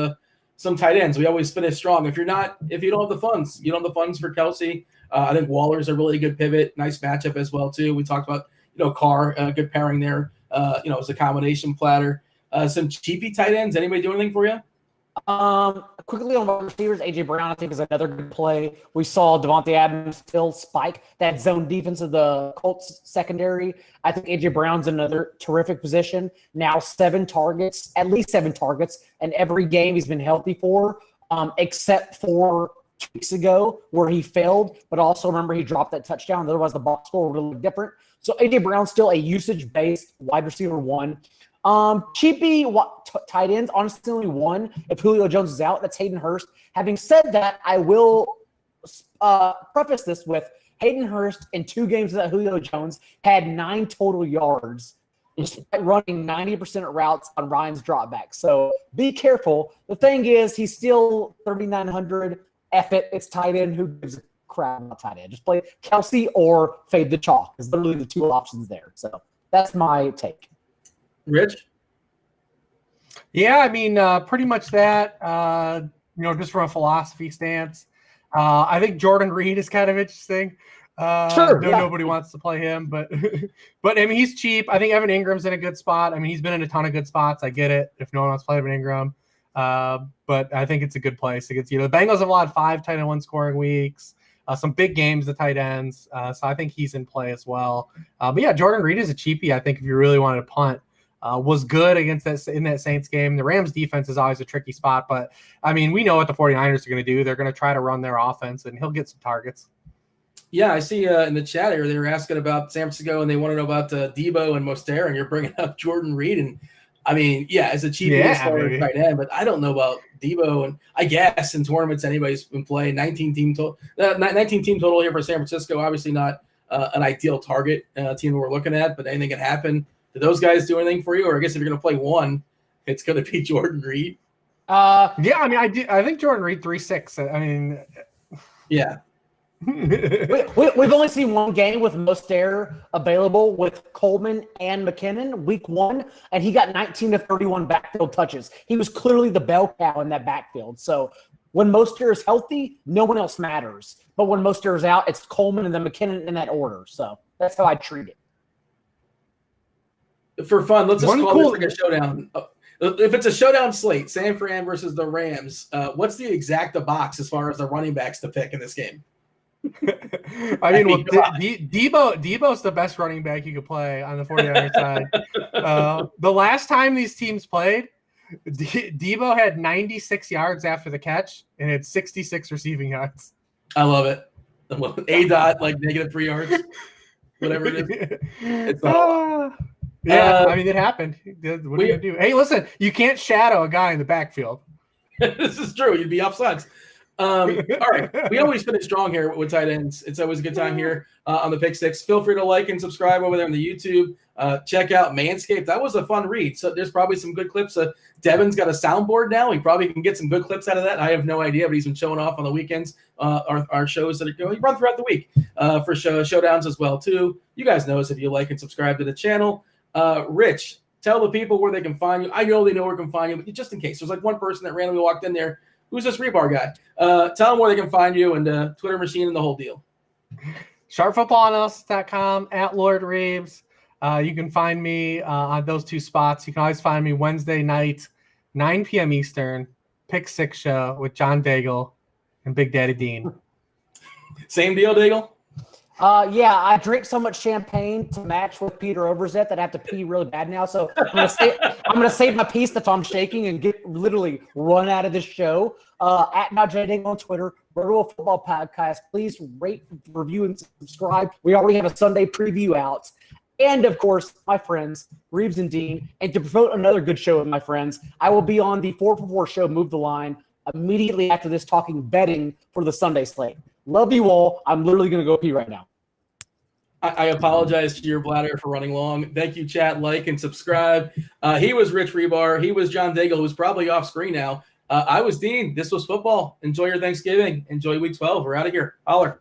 some tight ends? We always finish strong. If you don't have the funds, for Kelsey. I think Waller's a really good pivot. Nice matchup as well, too. We talked about, Carr, good pairing there. It's a combination platter. Some cheapy tight ends. Anybody do anything for you? Quickly on wide receivers, A.J. Brown, I think, is another good play. We saw Devontae Adams still spike that zone defense of the Colts secondary. I think A.J. Brown's another terrific position. Now at least 7 targets, and every game he's been healthy for, except for 2 weeks ago where he failed, but also remember he dropped that touchdown. Otherwise, the box score would look different. So A.J. Brown's still a usage-based wide receiver 1. Cheapy tight ends, honestly, only one. If Julio Jones is out, that's Hayden Hurst. Having said that, I will preface this with Hayden Hurst in 2 games that Julio Jones had 9 total yards despite running 90% of routes on Ryan's dropback. So be careful. The thing is, he's still 3,900. F it, it's tight end. Who gives a crap about tight end? Just play Kelsey or fade the chalk. It's literally the two options there. So that's my take. Rich? Yeah, I mean, pretty much that. Just from a philosophy stance. I think Jordan Reed is kind of interesting. Sure. Nobody wants to play him, but I mean, he's cheap. I think Evan Ingram's in a good spot. I mean, he's been in a ton of good spots. I get it if no one wants to play Evan Ingram. But I think it's a good place. The Bengals have a lot of 5 tight end 1 scoring weeks, some big games, the tight ends. So I think he's in play as well. But yeah, Jordan Reed is a cheapie. I think if you really wanted to punt, was good against that Saints game. The Rams defense is always a tricky spot, but I mean, we know what the 49ers are going to do. They're going to try to run their offense and he'll get some targets. Yeah, I see in the chat here, they were asking about San Francisco and they want to know about Debo and Mostert, and you're bringing up Jordan Reed. And I mean, yeah, as a cheap tight end, but I don't know about Debo. And I guess in tournaments, anybody's been playing 19 team total here for San Francisco. Obviously not an ideal target team that we're looking at, but anything can happen. Did those guys do anything for you? Or I guess if you're going to play one, it's going to be Jordan Reed. Yeah, I mean, I think Jordan Reed 3.6. I mean, yeah. We've only seen one game with Mostert available with Coleman and McKinnon week 1, and he got 19 to 31 backfield touches. He was clearly the bell cow in that backfield. So when Mostert is healthy, no one else matters. But when Mostert is out, it's Coleman and then McKinnon in that order. So that's how I treat it. For fun, let's just call this like a showdown. If it's a showdown slate, San Fran versus the Rams, what's the exact box as far as the running backs to pick in this game? I mean, Debo's the best running back you could play on the 49ers side. The last time these teams played, Debo had 96 yards after the catch and had 66 receiving yards. I love it. A-dot, like -3 yards, whatever it is. It's yeah, I mean, it happened. What are you going to do? Hey, listen, you can't shadow a guy in the backfield. This is true. You'd be offsides. All right. We always finish strong here with tight ends. It's always a good time here on the Pick Six. Feel free to like and subscribe over there on the YouTube. Check out Manscaped. That was a fun read. So there's probably some good clips. Devin's got a soundboard now. He probably can get some good clips out of that. I have no idea, but he's been showing off on the weekends. Our shows that are going. He run throughout the week for showdowns as well too. You guys know us if you like and subscribe to the channel. Rich, tell the people where they can find you. I know they know where they can find you, but just in case there's like one person that randomly walked in there. Who's this Hribar guy? Tell them where they can find you and Twitter machine and the whole deal. Sharpfootballanalysis.com, at Lord Reeves. You can find me on those 2 spots. You can always find me Wednesday night, 9 p.m. Eastern, Pick Six show with John Daigle and Big Daddy Dean. Same deal, Daigle? Yeah, I drink so much champagne to match with Peter Overzet that I have to pee really bad now. So I'm gonna save my piece that's I'm shaking and get literally run out of this show. At NowJDaigle on Twitter, Virtual Football Podcast. Please rate, review, and subscribe. We already have a Sunday preview out. And of course, my friends, Reeves and Dean. And to promote another good show with my friends, I will be on the 4for4 show, Move the Line, immediately after this, talking betting for the Sunday slate. Love you all. I'm literally going to go pee right now. I apologize to your bladder for running long. Thank you, chat, like, and subscribe. He was Rich Hribar. He was John Daigle, who's probably off screen now. I was Dean. This was football. Enjoy your Thanksgiving. Enjoy week 12. We're out of here. Holler.